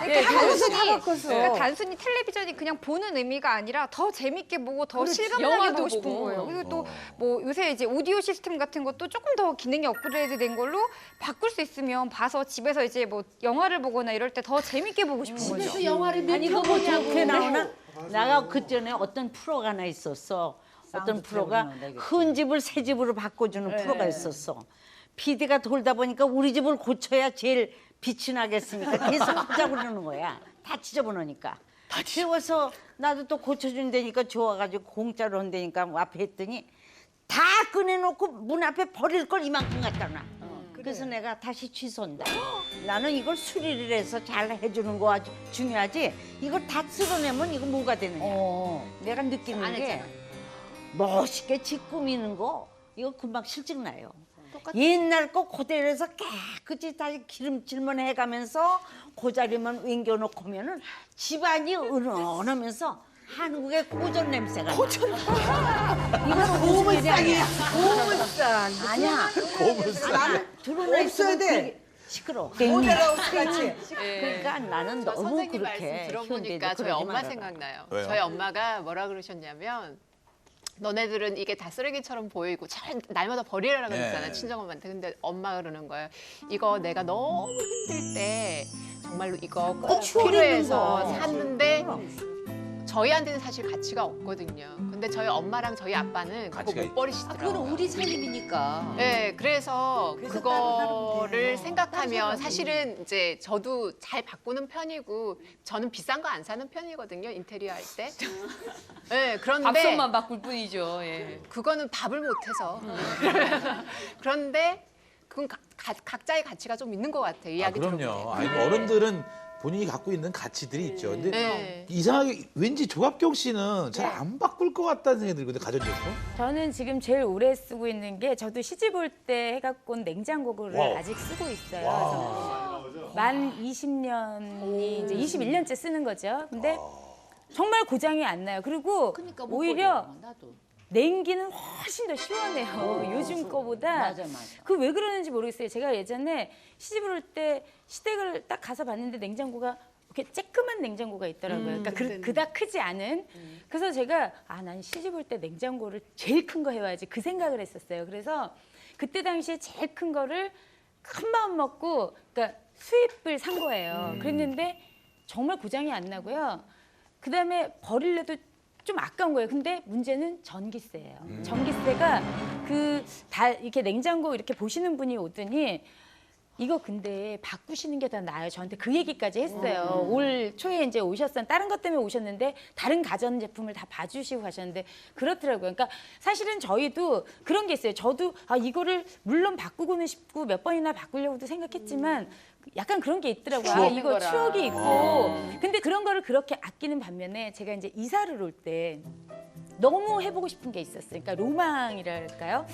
그러니까 단순히 텔레비전이 그냥 보는 의미가 아니라 더 재밌게 보고 더 실감나게 영화도 보고 싶은 보고. 거예요. 그리고 또 뭐 요새 이제 오디오 시스템 같은 것도 조금 더 기능이 업그레이드된 걸로 바꿀 수 있으면 봐서 집에서 이제 뭐 영화를 보거나 이럴 때 더 재밌게 보고 싶은 거죠. 집에서 영화를 몇 아니 편 그거 보냐고. 좋게 나오나? 나가 그전에 어떤 프로가 하나 있었어. 어떤 프로가 흔 집을 새 집으로 바꿔주는 프로가 있었어. PD가 돌다 보니까 우리 집을 고쳐야 제일 빛이 나겠으니까 계속 하자고 그러는 거야. 다 지저분하니까. 그래서 나도 또 고쳐준다니까 좋아가지고 공짜로 한다니까 앞에 했더니 다 꺼내놓고 문 앞에 버릴 걸 이만큼 갖다 놔. 그래서 내가 다시 취소한다. 나는 이걸 수리를 해서 잘 해주는 거 아주 중요하지. 이걸 다 쓸어내면 이거 뭐가 되느냐. 내가 느끼는 게 멋있게 집 꾸미는 거 이거 금방 실증 나요. 옛날 거 그대로 해서 깨끗이 다시 기름칠만 해가면서 그 자리만 옮겨놓고 하면은 집안이 은은하면서 한국의 고전 냄새가 나. 이건 고물상이야. 고물상. 아니야. 고물상. 들어나 없어야 돼. 시끄러. 모델하우스 같이. 그러니까 나는 저 너무 선생님 그렇게 말씀 들어보니까 저희 그러지 엄마 말아라. 생각나요. 왜요? 저희 엄마가 뭐라 그러셨냐면 너네들은 이게 다 쓰레기처럼 보이고 잘 날마다 버리라고 네. 그랬잖아요. 친정엄마한테. 근데 엄마가 그러는 거예요. 이거 내가 너무 힘들 때 정말로 이거 꼭 필요해서 샀는데 저희한테는 사실 가치가 없거든요. 근데 저희 엄마랑 저희 아빠는 그거 가치가 못 버리시더라고요. 그건 우리 살림이니까. 네, 그래서 그거를 생각하면 사실은 이제 저도 잘 바꾸는 편이고 저는 비싼 거 안 사는 편이거든요. 인테리어 할 때. 네, 그런데 밥솥만 바꿀 뿐이죠. 예. 그거는 밥을 못 해서. 그런데 그건 각자의 가치가 좀 있는 것 같아요. 이야기 그럼요. 들어보면. 아니 어른들은 본인이 갖고 있는 가치들이 있죠. 근데 네. 이상하게 왠지 조갑경 씨는 잘 안 바꿀 것 같다는 생각이 들거든요. 가전제품. 저는 지금 제일 오래 쓰고 있는 게 저도 시집 올 때 해갖고 온 냉장고를 와우. 아직 쓰고 있어요. 그래서 만 20년이 이제 21년째 쓰는 거죠. 근데 정말 고장이 안 나요. 그리고 그러니까 못 오히려 버려, 나도. 냉기는 훨씬 더 시원해요. 요즘 거보다. 맞아. 그 왜 그러는지 모르겠어요. 제가 예전에 시집을 올 때 시댁을 딱 가서 봤는데 냉장고가 이렇게 쬐끄만 냉장고가 있더라고요. 그러니까 그닥 크지 않은. 그래서 제가 난 시집 올 때 냉장고를 제일 큰 거 해와야지 그 생각을 했었어요. 그래서 그때 당시에 제일 큰 거를 큰 마음 먹고 그러니까 수입을 산 거예요. 그랬는데 정말 고장이 안 나고요. 그다음에 버릴래도 좀 아까운 거예요. 근데 문제는 전기세예요. 전기세가 이렇게 냉장고 이렇게 보시는 분이 오더니 이거 근데 바꾸시는 게 더 나아요. 저한테 그 얘기까지 했어요. 올 초에 이제 오셨던 다른 것 때문에 오셨는데 다른 가전 제품을 다 봐주시고 가셨는데 그렇더라고요. 그러니까 사실은 저희도 그런 게 있어요. 저도 이거를 물론 바꾸고는 싶고 몇 번이나 바꾸려고도 생각했지만 약간 그런 게 있더라고요. 이거 추억이 있고. 근데 그런 거를 그렇게 아끼는 반면에 제가 이제 이사를 올 때 너무 해보고 싶은 게 있었어요. 그러니까 로망이랄까요?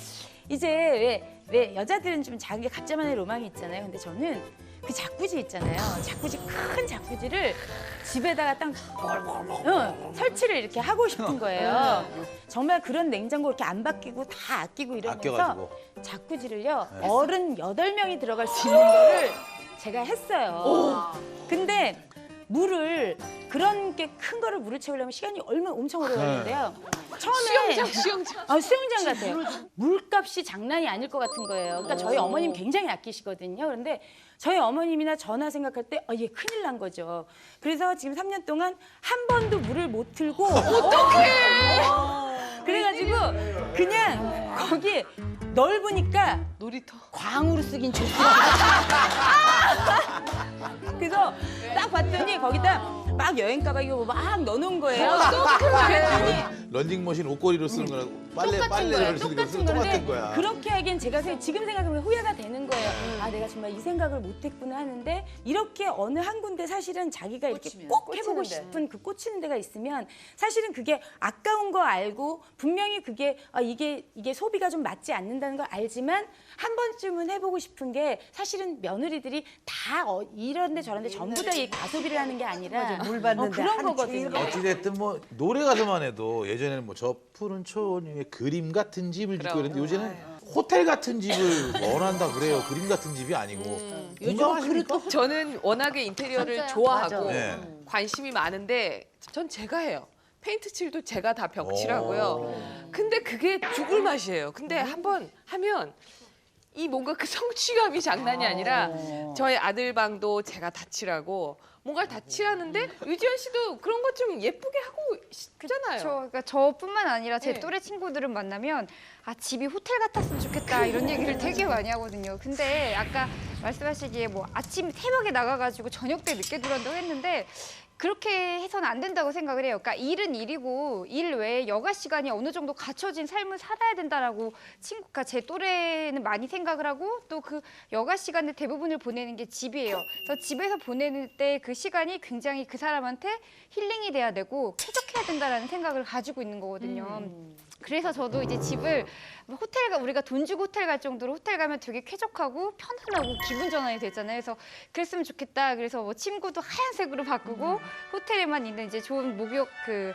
이제 왜 여자들은 좀 자기 각자만의 로망이 있잖아요. 근데 저는 그 자쿠지 있잖아요. 자쿠지 큰 자쿠지를 집에다가 딱 설치를 이렇게 하고 싶은 거예요. 정말 그런 냉장고 이렇게 안 바뀌고 다 아끼고 이러면서 아껴가지고. 자쿠지를요. 어른 8명이 들어갈 수 있는 거를 제가 했어요. 근데 물을 그런 게 큰 거를 물을 채우려면 시간이 엄청 오래 걸리는데요. 처음에 수영장. 수영장 같아요. 물값이 장난이 아닐 것 같은 거예요. 그러니까 저희 어머님 굉장히 아끼시거든요. 그런데 저희 어머님이나 저나 생각할 때 얘 큰일 난 거죠. 그래서 지금 3년 동안 한 번도 물을 못 틀고 어떡해! 그래가지고 그냥 거기 넓으니까 놀이터. 광으로 쓰긴 좋더라고요. 그래서 딱 봤더니 거기다 막 여행 가방 이거 막 넣어놓은 거예요. 그랬더니 런닝머신 옷걸이로 쓰는 거랑 똑같은 빨래를 쓰는 거랑 똑같은 건데 거야. 그렇게 하기엔 제가 지금 생각해보면 후회가 되는 거예요. 아 내가 정말 이 생각을 못했구나 하는데 이렇게 어느 한 군데 사실은 자기가 이렇게 꼭 해보고 싶은 그 꽂히는 데가 있으면 사실은 그게 아까운 거 알고 분명히 그게 이게 소비가 좀 맞지 않는다는 걸 알지만 한 번쯤은 해보고 싶은 게 사실은 며느리들이 다 이런데 저런데 전부 다 이 가소비를 하는 게 아니라 물 받는데 그런 한 거거든요. 어찌됐든 뭐 노래 가사만 해도 예전에는 뭐 저 푸른 초원 위에 그림 같은 집을 짓고 이랬는데 요새는 호텔 같은 집을 원한다 그래요. 그림 같은 집이 아니고. 공감하십니까? 저는 워낙에 인테리어를 맞아요. 좋아하고 네. 관심이 많은데 전 제가 해요. 페인트 칠도 제가 다 벽 칠하고요. 근데 그게 죽을 맛이에요. 근데 한번 하면 이 뭔가 그 성취감이 장난이 아니라 저희 아들 방도 제가 다 칠하고 뭔가를 다 칠하는데 유지연 씨도 그런 것 좀 예쁘게 하고 싶잖아요. 그러니까 저뿐만 아니라 제 네. 또래 친구들은 만나면 집이 호텔 같았으면 좋겠다 이런 얘기를 되게 많이 하거든요. 근데 아까 말씀하시기에 뭐 아침 새벽에 나가가지고 저녁 때 늦게 들어온다고 했는데 그렇게 해서는 안 된다고 생각을 해요. 그러니까 일은 일이고 일 외에 여가 시간이 어느 정도 갖춰진 삶을 살아야 된다라고 친구가 제 또래는 많이 생각을 하고 또 그 여가 시간의 대부분을 보내는 게 집이에요. 그래서 집에서 보내는 때 그 시간이 굉장히 그 사람한테 힐링이 돼야 되고 쾌적해야 된다라는 생각을 가지고 있는 거거든요. 그래서 저도 이제 집을 우리가 돈 주고 호텔 갈 정도로 호텔 가면 되게 쾌적하고 편안하고 기분 전환이 되잖아요. 그래서 그랬으면 좋겠다. 그래서 뭐 침구도 하얀색으로 바꾸고 호텔에만 있는 이제 좋은 목욕 그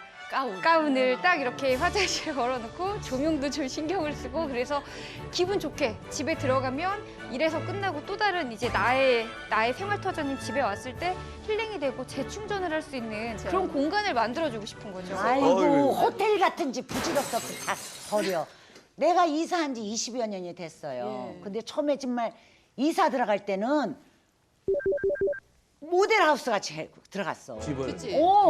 가운을 딱 이렇게 화장실에 걸어놓고 조명도 좀 신경을 쓰고 그래서 기분 좋게 집에 들어가면 일에서 끝나고 또 다른 이제 나의 생활터전인 집에 왔을 때 힐링이 되고 재충전을 할 수 있는 그런 공간을 만들어주고 싶은 거죠. 아이고 호텔 같은 집 부질없어 다 버려. 내가 이사한 지 20여 년이 됐어요. 근데 처음에 정말 이사 들어갈 때는 모델하우스 같이 들어갔어. 집을.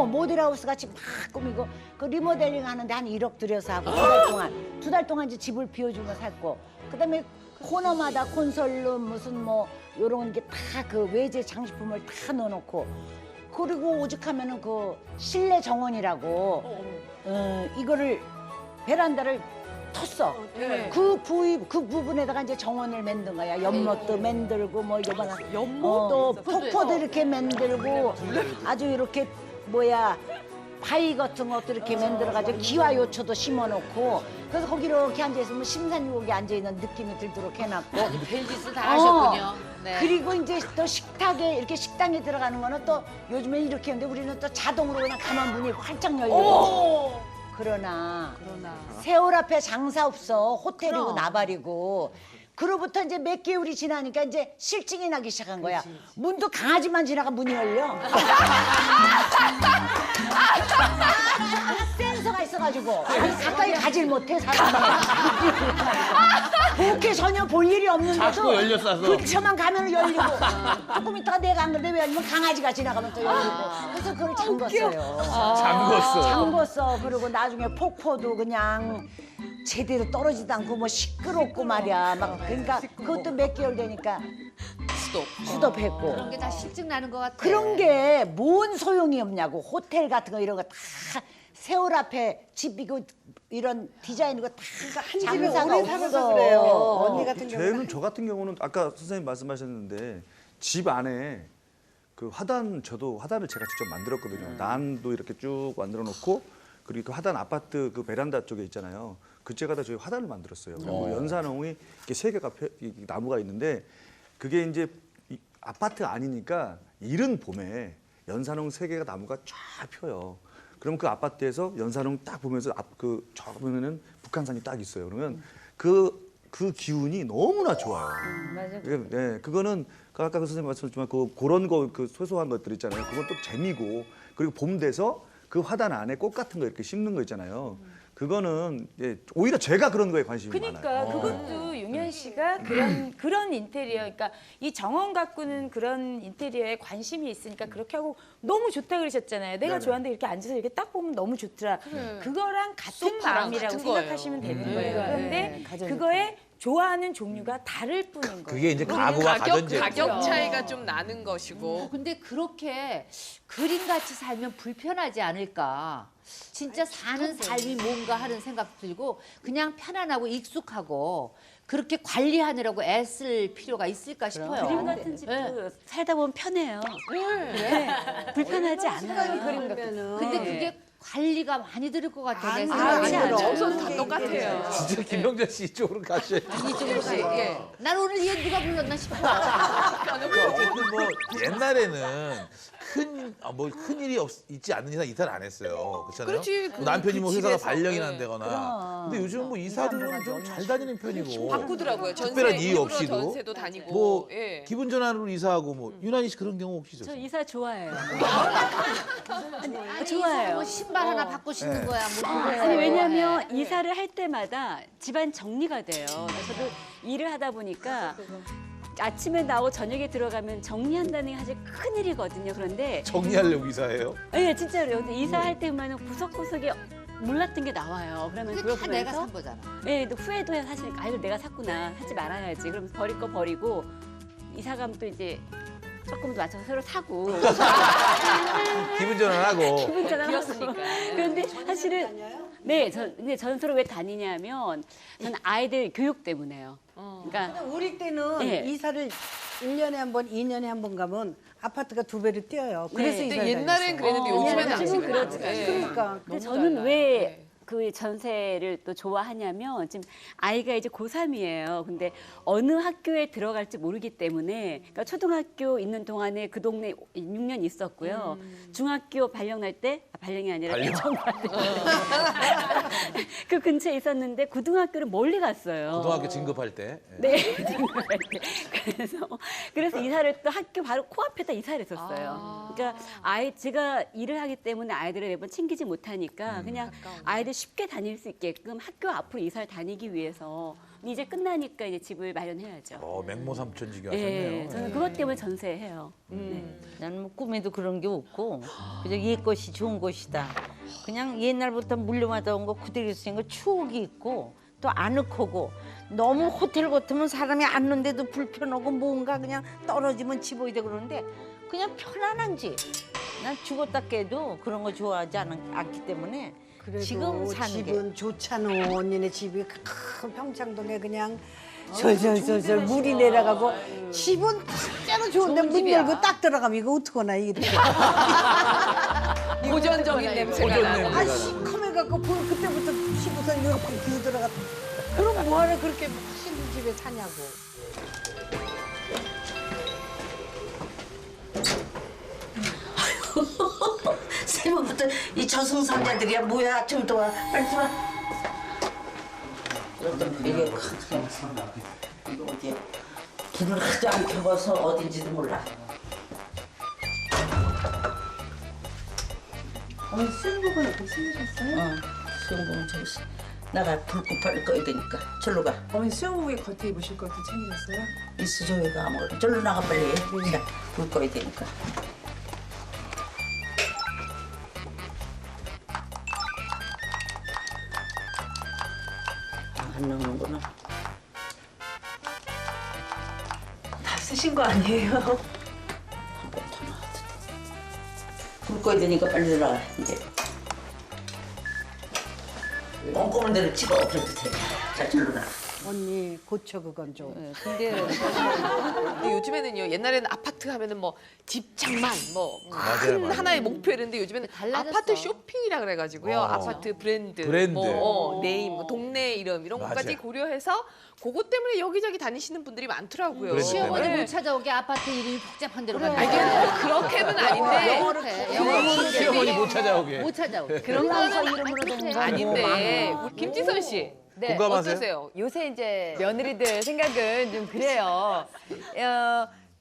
모델하우스 같이 막 꾸미고 그 리모델링 하는데 한 1억 들여서 하고 두 달 동안 이제 집을 비워주고 살고 그다음에 코너마다 콘솔룸 무슨 뭐 요런 게 다 그 외제 장식품을 다 넣어놓고 그리고 오죽하면은 그 실내 정원이라고 이거를 베란다를 텄어. 그 부분에다가 이제 정원을 만든 거야. 연못도 만들고 뭐 요만한 또 폭포도 이렇게 만들고 아주 이렇게 바위 같은 것도 이렇게 만들어가지고 기와요초도 심어놓고 그래서 거기 이렇게 앉아있으면 심산유곡에 앉아있는 느낌이 들도록 해놨고 벨디스 다 하셨군요. 네. 그리고 이제 또 이렇게 식당에 들어가는 거는 또 요즘에 이렇게 하는데 우리는 또 자동으로 그냥 가만 문이 활짝 열리고 그러나 세월 앞에 장사 없어. 호텔이고 나발이고. 그로부터 이제 몇 개월이 지나니까 이제 실증이 나기 시작한 거야. 문도 강아지만 지나가 문이 열려. 센서가 있어가지고 가까이 가질 못해 사람이. 그렇게 전혀 볼 일이 없는데도 자꾸 열렸어서. 근처만 가면 열리고 조금 있다가 내가 안 그래도 왜 열리면 강아지가 지나가면 또 열리고 그래서 그걸 잠궜어요. 잠궜어. 그리고 나중에 폭포도 그냥 제대로 떨어지도 않고 뭐 시끄럽고 말이야. 막 그러니까 그것도 몇 개월 되니까 수도했고. 그런 게 다 실증 나는 것 같아. 그런 게 뭔 소용이 없냐고. 호텔 같은 거 이런 거 다 세월 앞에 집이고 이런 디자인이고 다 한 집에 장사가 오래 살아서 없어. 그래요. 언니 같은 경우는 저 같은 경우는 아까 선생님 말씀하셨는데 집 안에 그 저도 화단을 제가 직접 만들었거든요. 난도 이렇게 쭉 만들어 놓고 그리고 그 화단 아파트 그 베란다 쪽에 있잖아요. 그쪽에다 저희 화단을 만들었어요. 그리고 연산홍이 이렇게 3개가 나무가 있는데 그게 이제 아파트 아니니까 이른 봄에 연산홍 3개가 나무가 쫙 펴요. 그럼 그 아파트에서 연산홍 딱 보면서 저 보면은 북한산이 딱 있어요. 그러면 그 기운이 너무나 좋아요. 맞아요. 네, 그거는 아까 그 선생님 말씀하셨지만 그런 거 그 소소한 것들 있잖아요. 그건 또 재미고 그리고 봄 돼서 그 화단 안에 꽃 같은 거 이렇게 심는 거 있잖아요. 그거는 이제 오히려 제가 그런 거에 관심이 그러니까 많아요. 그것도 용현 씨가 그런 인테리어, 그러니까 이 정원 가꾸는 그런 인테리어에 관심이 있으니까 그렇게 하고 너무 좋다 그러셨잖아요. 내가 네네. 좋아하는데 이렇게 앉아서 이렇게 딱 보면 너무 좋더라. 그거랑 같은 소파랑 마음이라고 같은 거예요. 생각하시면 되는 거예요. 그런데 네, 가전제품. 그거에 좋아하는 종류가 다를 뿐인 거예요. 그게 이제 가구와 가전제품. 가격 차이가 좀 나는 것이고. 근데 그렇게 그림같이 살면 불편하지 않을까. 진짜 사는 삶이 뭔가 하는 생각 들고 그냥 편안하고 익숙하고 그렇게 관리하느라고 애쓸 필요가 있을까 싶어요. 그림 같은 집도 살다 보면 편해요. 네. 불편하지 않아요. 그림 같은. 근데 그게 관리가 많이 들을 것 같아요. 내 아니, 생각에. 없어도 다 똑같아요. 진짜 김영자 씨 이쪽으로 가셔야지. 이쪽으로 가요. 예. 난 오늘 얘 누가 불렀나 싶어. 어쨌든 뭐 옛날에는 큰 일이 있지 않는 이상 이사를 안 했어요. 그렇잖아요. 그렇지. 뭐 남편이 뭐 회사가 집에서. 발령이 예. 난다거나. 근데 요즘 뭐 이사들은 좀 잘 다니는 편이고. 바꾸더라고요. 전세 특별한 이유 일부러 없이도. 전세도 다니고. 뭐 예. 기분 전환으로 이사하고 뭐 유난히 씨 그런 경우 혹시 저 있었어요? 이사 좋아해요. 좋아요. 뭐 신발 하나 바꿔 신는 네. 거야. 뭐 아니 왜냐면 이사를 할 때마다 집안 정리가 돼요. 저도 일을 하다 보니까 아침에 나오고 저녁에 들어가면 정리한다는 게 사실 큰 일이거든요. 그런데 정리하려고 이사해요? 네, 진짜로요. 근데 이사할 때만 구석구석에 몰랐던 게 나와요. 그러면 그게 그걸 다 내가 보면서 산 거잖아. 네, 또 후회도 해요. 사실 아 이거 내가 샀구나. 사지 말아야지. 그럼 버릴 거 버리고 이사 가면 또 이제 조금 더 맞춰서 새로 사고. 기분 전환하고. 기분 전환하고. 그런데 사실은 근데 저는 서로 왜 다니냐면 저는 아이들 교육 때문에요. 그러니까 우리 때는 네. 이사를 1년에 한 번, 2년에 한 번 가면 아파트가 2배로 뛰어요. 그래서 네. 이사를 근데 옛날엔 그랬는데 요즘에는 안 요즘은 그래요. 그렇죠. 예. 그러니까 근데 너무 저는 달라요. 왜 그 전세를 또 좋아하냐면 지금 아이가 이제 고3이에요. 근데 어느 학교에 들어갈지 모르기 때문에 그러니까 초등학교 있는 동안에 그 동네 6년 있었고요. 중학교 발령 날 때 발령이 아니라 발령. 개천할 때 그 근처에 있었는데 고등학교를 멀리 갔어요. 고등학교 진급할 때. 네, 진급할 때. 그래서 이사를 또 학교 바로 코앞에다 이사를 했었어요. 그러니까 제가 일을 하기 때문에 아이들을 매번 챙기지 못하니까 그냥 아이들 쉽게 다닐 수 있게끔 학교 앞으로 이사를 다니기 위해서 이제 끝나니까 이제 집을 마련해야죠. 맹모삼천지기 네, 하셨네요. 저는 그것 때문에 전세해요. 나는 뭐 꿈에도 그런 게 없고 그저 옛 것이 좋은 것이다. 그냥 옛날부터 물려받아 온 거 그대로 쓰인 거 추억이 있고 또 아늑하고 너무 호텔 같으면 사람이 앉는데도 불편하고 뭔가 그냥 떨어지면 집어야 되고 그러는데 그냥 편안한 집. 난 죽었다 깨도 그런 거 좋아하지 않기 때문에 그래도 지금 사는 게 집은 좋잖아. 언니네 집이 큰 평창동에 그냥 절절절절 물이 내려가고 집은 진짜로 좋은데 문 열고 딱 들어가면 이거 어떡하나 이렇게 고전적인 냄새가 나고. 아 시커매갖고 그때부터 씹어서 이렇게 기어 들어갔다. 그럼 뭐하러 그렇게 맛있는 집에 사냐고. 새벽부터 이 저승사자들이야 뭐야 좀 들어와 빨리 들어와. 이게 이거 어디야? 길을 하도 안 펴봐서 어딘지도 몰라. 어머니 수영복은 어떻게 챙기셨어요? 수영복은 저기 나가 불꽃 빨리 꺼야 되니까 절로 가. 어머니 수영복에 겉에 입으실 것도 챙기셨어요? 있어 저기가 아무것도 절로 나가 빨리. 자, 불 꺼야 되니까. 안 나오는구나. 다 쓰신 거 아니에요? 불 꺼야 되니까 빨리 들어가 이제. 꼼꼼한 대로 찍어 그래도 돼. 자 절로 나가. 언니 고쳐 그건 좀. 근데 요즘에는요. 옛날에는 아파트 하면은 뭐 집착만 뭐 큰 맞아요. 하나의 목표였는데 요즘에는 아파트 쇼핑이라 그래가지고요. 아파트 브랜드, 뭐 네임, 뭐 동네 이름 이런 맞아요. 것까지 고려해서 그것 때문에 여기저기 다니시는 분들이 많더라고요. 시어머니 네. 못 찾아오게 아파트 이름이 복잡한 데로 간다. 아니, 그렇게는 아닌데. 시어머니 못 찾아오게. 못 찾아오게. 그런 거는 이름으로 된 거. 아닌데. 우리 김지선 씨. 네. 공감하세요? 어떠세요? 요새 이제 며느리들 생각은 좀 그래요.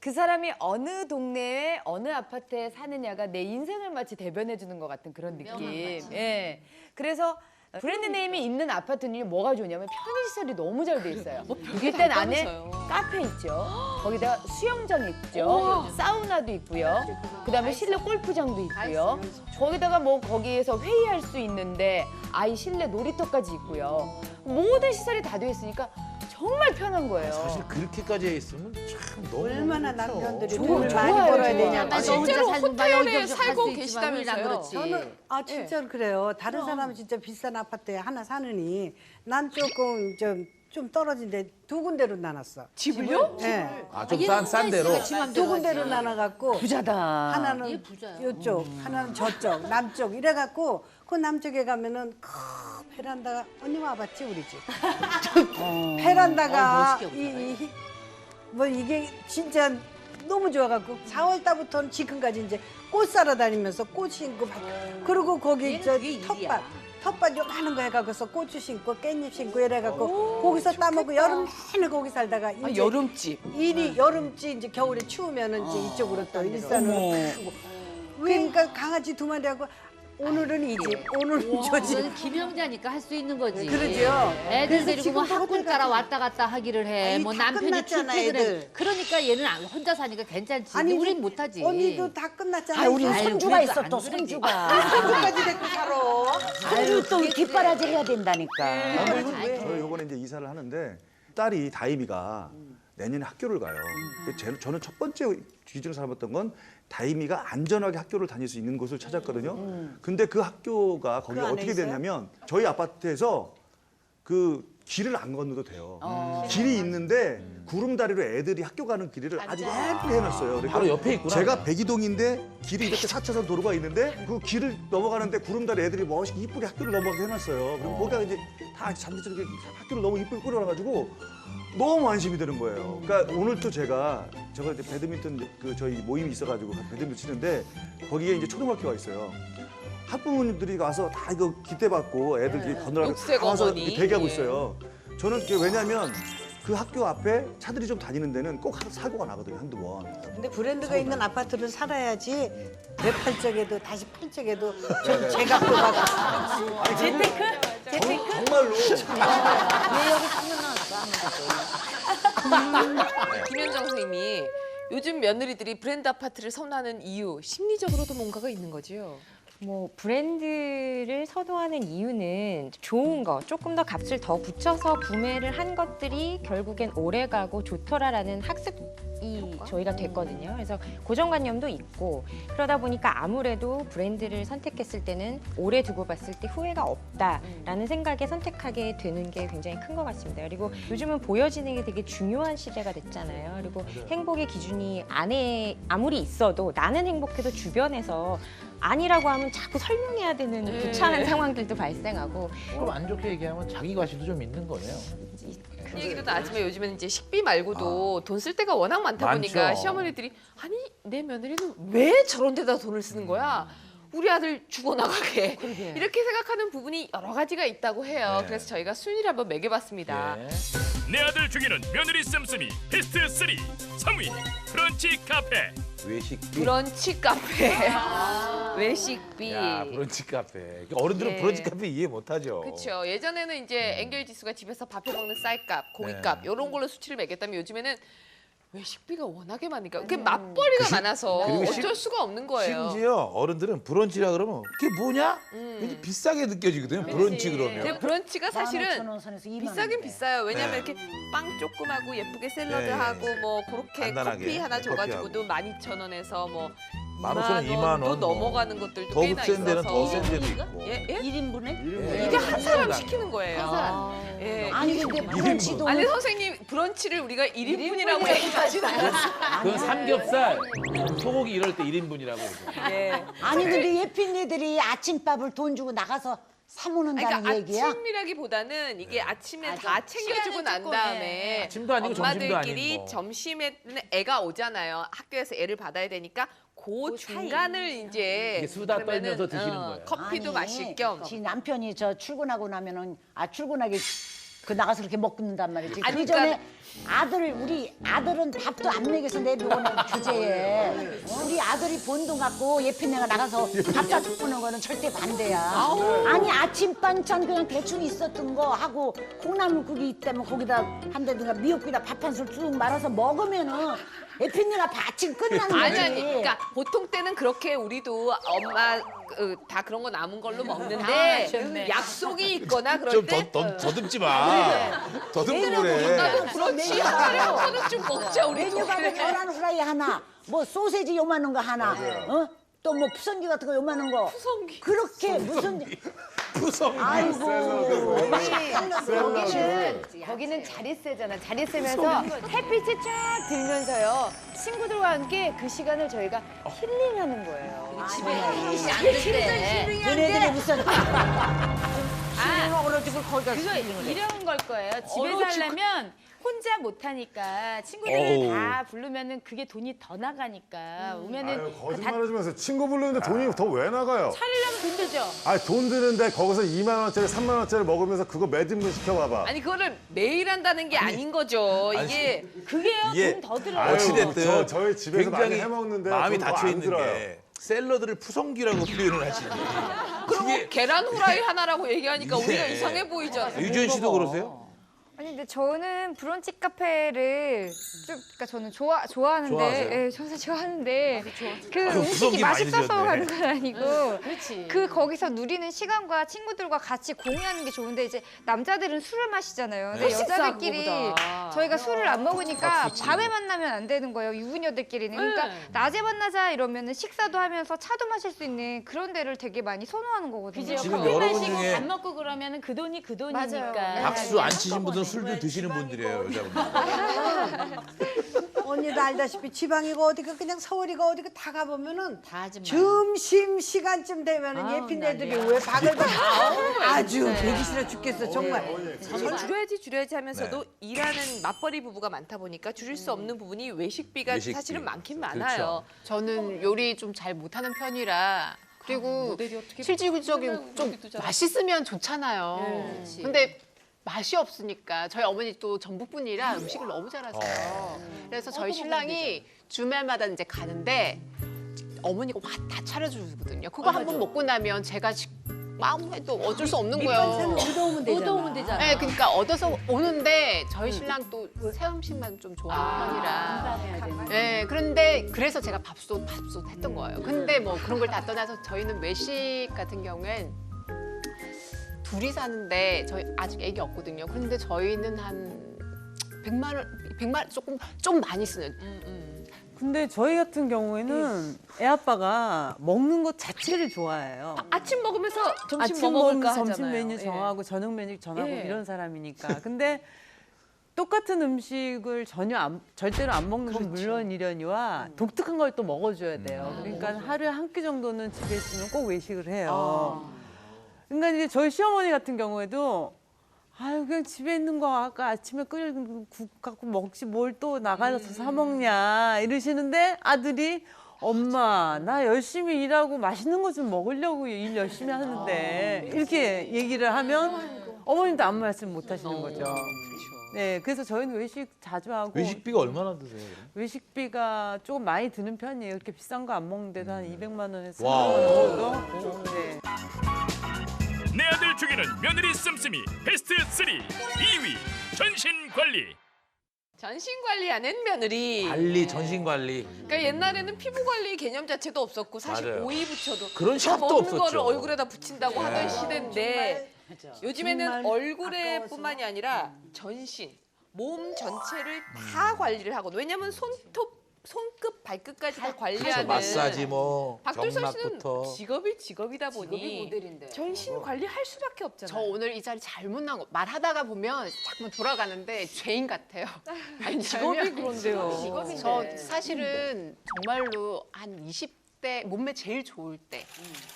그 사람이 어느 동네에 어느 아파트에 사느냐가 내 인생을 마치 대변해 주는 것 같은 그런 느낌. 예. 그래서 브랜드 네임이 있는 아파트는 뭐가 좋냐면 편의시설이 너무 잘 돼 있어요. 일단 안에 카페 있죠. 거기다가 수영장 있죠. 사우나도 있고요. 그다음에 실내 골프장도 있고요. 거기다가 뭐 거기에서 회의할 수 있는데 아이 실내 놀이터까지 있고요. 모든 시설이 다 되어 있으니까 정말 편한 거예요. 사실 그렇게까지 해 있으면 참 너무 얼마나 좋죠. 남편들이 좋아요, 돈을 많이 좋아요, 벌어야 좋아요. 되냐. 아니, 실제로 호텔에 여기저기 살고 살수 있지만 우리랑 계시다면서요? 그렇지. 저는 진짜로 그래요. 다른 사람은 진짜 비싼 아파트에 하나 사느니 난 조금 좀 떨어진데 두 군데로 나눴어. 집을요? 네. 좀 싼 데로. 두 군데로 나눠갖고 부자다. 하나는 이쪽, 하나는 저쪽, 남쪽 이래갖고 그 남쪽에 가면은 큰 베란다가 언니 와봤지 우리 집. 베란다가 뭐 이게 진짜 너무 좋아갖고 4월 달부터는 지금까지 이제 꽃 사러 다니면서 꽃 심고 그리고 거기 텃밭 요만한 거 해갖고서 고추 심고 깻잎 심고 이래갖고 거기서 따먹고 여름 내내 거기 살다가 이제 여름집. 여름지 이제 겨울에 추우면은 이제 이쪽으로 또 일산으로 가고 그러니까 강아지 두 마리하고 오늘은 이 집, 오늘은 저 집. 김영자니까 할 수 있는 거지. 그러죠. 애들 그래서 데리고 뭐 지금도 학군 호텔 따라 가서- 왔다 갔다 하기를 해. 아니, 뭐 다 남편이 끝났잖아, 출퇴근해. 애들. 그러니까 얘는 혼자 사니까 괜찮지. 근데 우린 못하지. 언니도 다 끝났잖아. 아유, 우리 이제. 손주가 있어 또 손주가. 손주까지 데리고 살아. 아유 또 뒷바라지 해야 된다니까. 저는 요번에 이제 이사를 하는데 딸이 다임이가 내년에 학교를 가요. 저는 첫 번째 기준으로 삼았던 건 다임이가 안전하게 학교를 다닐 수 있는 곳을 찾았거든요. 근데 그 학교가 거기 그 안에 어떻게 있어요? 됐냐면 저희 아파트에서 그 길을 안 건너도 돼요. 길이 있는데 구름다리로 애들이 학교 가는 길을 아주 예쁘게 해놨어요. 그러니까 바로 옆에 있구나. 제가 백이동인데 길이 이렇게 4차선 도로가 있는데 그 길을 넘어가는데 구름다리 애들이 멋있게 이쁘게 학교를 넘어가게 해놨어요. 그리고 거기다가 이제 다 잔디처럼 이렇게 학교를 너무 이쁘게 꾸려놔가지고 너무 안심이 되는 거예요. 그러니까 오늘 또 제가 이제 배드민턴 저희 모임이 있어가지고 배드민턴 치는데 거기에 이제 초등학교가 있어요. 학부모님들이 가서 다 이거 기대 받고 애들 이렇게 건너라고 녹색 와서 어머니. 이렇게 대기하고 예. 있어요. 저는 그게 왜냐면 그 학교 앞에 차들이 좀 다니는 데는 꼭 사고가 나거든요, 한두 번. 근데 브랜드가 있는 아파트를 살아야지 내 팔적에도 다시 팔적에도 좀 제가 뽑아가. 정말로. 김현정 선생님이 요즘 며느리들이 브랜드 아파트를 선호하는 이유, 심리적으로도 뭔가가 있는 거죠. 뭐 브랜드를 선호하는 이유는 좋은 거, 조금 더 값을 더 붙여서 구매를 한 것들이 결국엔 오래가고 좋더라라는 학습이 저희가 됐거든요. 그래서 고정관념도 있고 그러다 보니까 아무래도 브랜드를 선택했을 때는 오래 두고 봤을 때 후회가 없다라는 생각에 선택하게 되는 게 굉장히 큰 것 같습니다. 그리고 요즘은 보여지는 게 되게 중요한 시대가 됐잖아요. 그리고 행복의 기준이 안에 아무리 있어도 나는 행복해도 주변에서 아니라고 하면 자꾸 설명해야 되는 귀찮은 상황들도 발생하고. 그럼 안 좋게 얘기하면 자기 과시도 좀 있는 거네요. 그 얘기도 나왔지만 요즘에는 이제 식비 말고도 돈 쓸 데가 워낙 많다 보니까 많죠. 시어머니들이 아니 내 며느리는 왜 저런 데다 돈을 쓰는 거야? 우리 아들 죽어나가게 이렇게 생각하는 부분이 여러 가지가 있다고 해요. 네. 그래서 저희가 순위를 한번 매겨봤습니다. 예. 내 아들 죽이는 며느리 씀씀이 베스트 3 3위 브런치 카페. 외식비. 브런치 카페, 외식비. 야, 브런치 카페. 어른들은 예. 브런치 카페 이해 못하죠. 그렇죠. 예전에는 이제 엔겔 지수가 집에서 밥해 먹는 쌀값, 고깃값 네. 이런 걸로 수치를 매겼다면 요즘에는 외식비가 워낙에 많으니까 그게 맛벌이가 많아서 그리고 어쩔 수가 없는 거예요. 심지어 어른들은 브런치라 그러면 그게 뭐냐? 왠지 비싸게 느껴지거든요. 브런치 근데 그러면. 브런치가 사실은 15,000원 선에서 2만 비싸긴 원인데. 비싸요. 왜냐면 네. 이렇게 빵 조그마고 예쁘게 샐러드 네. 하고 뭐 그렇게 간단하게 커피 하나 커피하고. 줘가지고도 12,000원에서 뭐 15,000원, 2만 2만 원, 원도 넘어가는 것들도 더 꽤나 센 데는 더 있어서. 센 데도 있고. 예? 예? 1인분에? 예. 이게 한 사람 당. 시키는 거예요. 아. 예. 아니 근데 브런치도 아니 선생님 브런치를 우리가 1인분이라고 얘기하진 않았어요. 그건 삼겹살, 소고기 이럴 때 1인분이라고 그러죠. 예. 아니 근데 예핀이들이 아침밥을 돈 주고 나가서 사 먹는다는 그러니까 얘기야? 아침이라기보다는 이게 아침에 다 챙겨주고 난 조금, 다음에 아침도 아니고 점심도 엄마들끼리 아니고. 점심에는 애가 오잖아요. 학교에서 애를 받아야 되니까 그 중간을 이제 이게 수다 그러면은, 떨면서 드시는 거예요. 커피도 아니, 마실 겸. 지 남편이 저 출근하고 나면은 출근하기 그 나가서 그렇게 먹는단 말이지. 아니, 그 전에 우리 아들은 밥도 안 먹여서 내놓는 주제에 우리 아들이 본돈 갖고 예핀네가 나가서 밥 사주는 거는 절대 반대야. 아니 아침 반찬 그냥 대충 있었던 거 하고 콩나물국이 있다면 거기다 한다든가 미역국에다 밥 한 술 쭉 말아서 먹으면은 예핀네가 아침 끝나는 거지. 아니, 그러니까 보통 때는 그렇게 우리도 엄마 다 그런 거 남은 걸로 먹는데 약속이 있거나 그럴 좀 때 더듬지 마. 더듬고 그래. 그렇지. 하루에 한 번은 좀 먹자 우리. 메뉴가 계란 후라이 하나, 뭐 소세지 요만한 거 하나, 또 뭐 푸성기 같은 거 요만한 거. 푸성기. 그렇게 무슨 푸성기. 아이고. 거기는 자릿세잖아. 자릿세면서 햇빛이 쫙 들면서요. 친구들과 함께 그 시간을 저희가 힐링하는 거예요. 집에 힐링이 안 된대. 너네들이 무슨 얼어지고 거기가 그거 이런 걸 거예요. 집에 살려면 혼자 못 하니까 어우. 친구들을 다 부르면은 그게 돈이 더 나가니까 오면은 아유, 거짓말하지 마세요. 친구 부르는데 돈이 더 왜 나가요? 차리려면 돈 들죠. 아니 돈 드는데 거기서 2만 원짜리 3만 원짜리 먹으면서 그거 몇 인분 시켜봐봐. 아니 그거를 매일 한다는 게 아닌 거죠. 이게 그게요 이게 돈 더 들어요. 아유, 어찌됐든 저희 집에서 많이 굉장히 해먹는데 마음이 돈더 닫혀 안 있는 들어요. 게 샐러드를 푸성기라고 표현을 하시니. 그럼 계란 후라이 하나라고 얘기하니까 이게- 우리가 이상해 보이잖아. 유지연 씨도 그러세요? 아니 근데 저는 브런치 카페를 좀 그러니까 저는 좋아하는데 좋아하세요? 예, 저는 좋아하는데 그 아유, 음식이 구성이 많이 맛있어서 드셨네. 가는 건 아니고 그렇지. 그 거기서 누리는 시간과 친구들과 같이 공유하는 게 좋은데 이제 남자들은 술을 마시잖아요. 근데 훨씬 싸고 여자들끼리 그거보다. 저희가 술을 안 먹으니까 그치. 밤에 만나면 안 되는 거예요. 유부녀들끼리는. 그러니까 낮에 만나자 이러면은 식사도 하면서 차도 마실 수 있는 그런 데를 되게 많이 선호하는 거거든요. 그죠. 지금 커피 여러분 마시고 중에 밥 먹고 그러면은 그 돈이 그 돈이니까. 맞아요. 박수 안 치신 분들은 술도 드시는 분들이에요, 여자분들. 언니도 알다시피 지방이고 어디가 그냥 서울이가 어디가 다 가보면은 다 하지 마. 점심 시간쯤 되면은 아우, 예쁜 애들이 난리야. 왜 바글바글 아주 배기 싫어 죽겠어 정말. 줄여야지 하면서도 일하는 맞벌이 부부가 많다 보니까 줄일 수 없는 부분이 외식비가 외식비. 사실은 많긴 그렇죠. 많아요. 저는 요리 좀 잘 못하는 편이라 그리고 모델이 어떻게 실질적인 좀 맛있으면 좋잖아요. 근데 맛이 없으니까 저희 어머니 또 전북분이라 음식을 너무 잘하세요. 그래서 저희 신랑이 주말마다 이제 가는데 어머니가 다 차려주거든요. 그거 한 번 먹고 나면 제가 마음에도 어쩔 수 없는 거예요. 얻어오면 되잖아. 되잖아. 네, 그러니까 얻어서 오는데 저희 신랑 또 새 음식만 좀 좋아하는 편이라. 네, 그런데 그래서 제가 밥솥 했던 거예요. 근데 뭐 그런 걸 다 떠나서 저희는 외식 같은 경우엔 둘이 사는데 저희 아직 애기 없거든요. 그런데 저희는 한 100만 원 좀 많이 쓰는. 근데 저희 같은 경우에는 애 아빠가 먹는 것 자체를 좋아해요. 아침 먹으면서 점심 아침 뭐 먹을까 먹으면 점심 하잖아요. 메뉴 예. 정하고 저녁 메뉴 정하고 예. 이런 사람이니까. 근데 똑같은 음식을 절대로 안 먹는 건 물론이려니와 독특한 걸 또 먹어줘야 돼요. 그러니까 하루에 한 끼 정도는 집에 있으면 꼭 외식을 해요. 그러니까 이제 저희 시어머니 같은 경우에도 아유 그냥 집에 있는 거 아까 아침에 끓인 국 갖고 먹지 뭘 또 나가서 사 먹냐 이러시는데 아들이 엄마 나 열심히 일하고 맛있는 거 좀 먹으려고 일 열심히 하는데 이렇게 얘기를 하면 어머님도 아무 말씀 못 하시는 거죠. 네, 그래서 저희는 외식 자주 하고 외식비가 얼마나 드세요? 그럼? 외식비가 조금 많이 드는 편이에요. 이렇게 비싼 거 안 먹는데도 한 200만 원에서 300만 와. 원 정도. 네. 내 아들 죽이는 며느리 씀씀이 베스트 3 2위 전신 관리. 전신 관리하는 며느리. 관리, 전신 관리. 그러니까 옛날에는 피부 관리 개념 자체도 없었고 사실 맞아요. 오이 붙여도 그런 다 샵도 먹는 거를 없었죠. 얼굴에다 붙인다고 네. 하던 시대인데 요즘에는 정말 얼굴에뿐만이 아니라 전신, 몸 전체를 다 관리를 하거든. 왜냐면 손끝 발끝까지 다 관리하는. 마사지 뭐 박돌선 씨는 경락부터. 직업이 직업이다 보니 모델인데. 전신 관리할 수밖에 없잖아요. 저 오늘 이 자리 잘못 나온 거 말하다가 보면 자꾸 돌아가는데 죄인 같아요. 아니, 직업이 그런데요. 직업인데. 저 사실은 정말로 한 20대 몸매 제일 좋을 때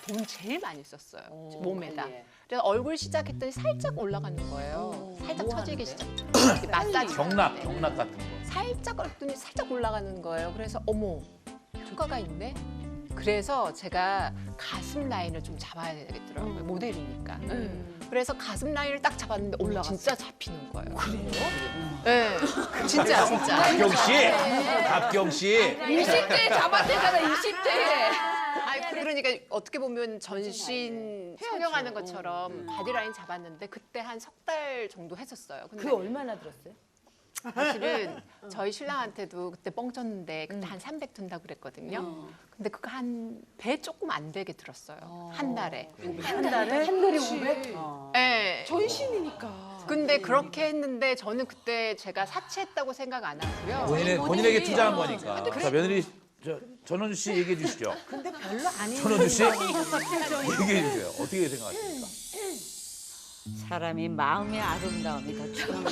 돈 제일 많이 썼어요. 몸에다. 그래서 얼굴 시작했더니 살짝 올라가는 거예요. 살짝 처지기 시작. 이렇게 마사지. 경락 같은 거. 살짝 얼굴이 살짝 올라가는 거예요. 그래서 어머 효과가 있네. 그래서 제가 가슴 라인을 좀 잡아야 되겠더라고요. 모델이니까. 그래서 가슴 라인을 딱 잡았는데 올라갔어요. 진짜 잡히는 거예요. 그래요? 네, 진짜. 갑경 씨, 갑경 씨. 20대에 잡았대잖아, 20대에. 그러니까 어떻게 보면 전신 성형하는 것처럼 바디라인 잡았는데 그때 한 석 달 정도 했었어요. 근데 그게 얼마나 들었어요? 사실은 저희 신랑한테도 그때 뻥 쳤는데 그때 한 300 든다고 그랬거든요. 근데 그거 한 배 조금 안 되게 들었어요. 한 달에. 한 달에? 한 달에 500? 네. 전신이니까. 근데 그렇게 했는데 저는 그때 제가 사치했다고 생각 안 하고요. 본인에게 투자한 거니까. 자, 며느리 전원주 씨 얘기해 주시죠. 근데 별로 아닌 전원주 씨 얘기해 주세요. 어떻게 생각하십니까? 사람이 마음의 아름다움이 더 중요한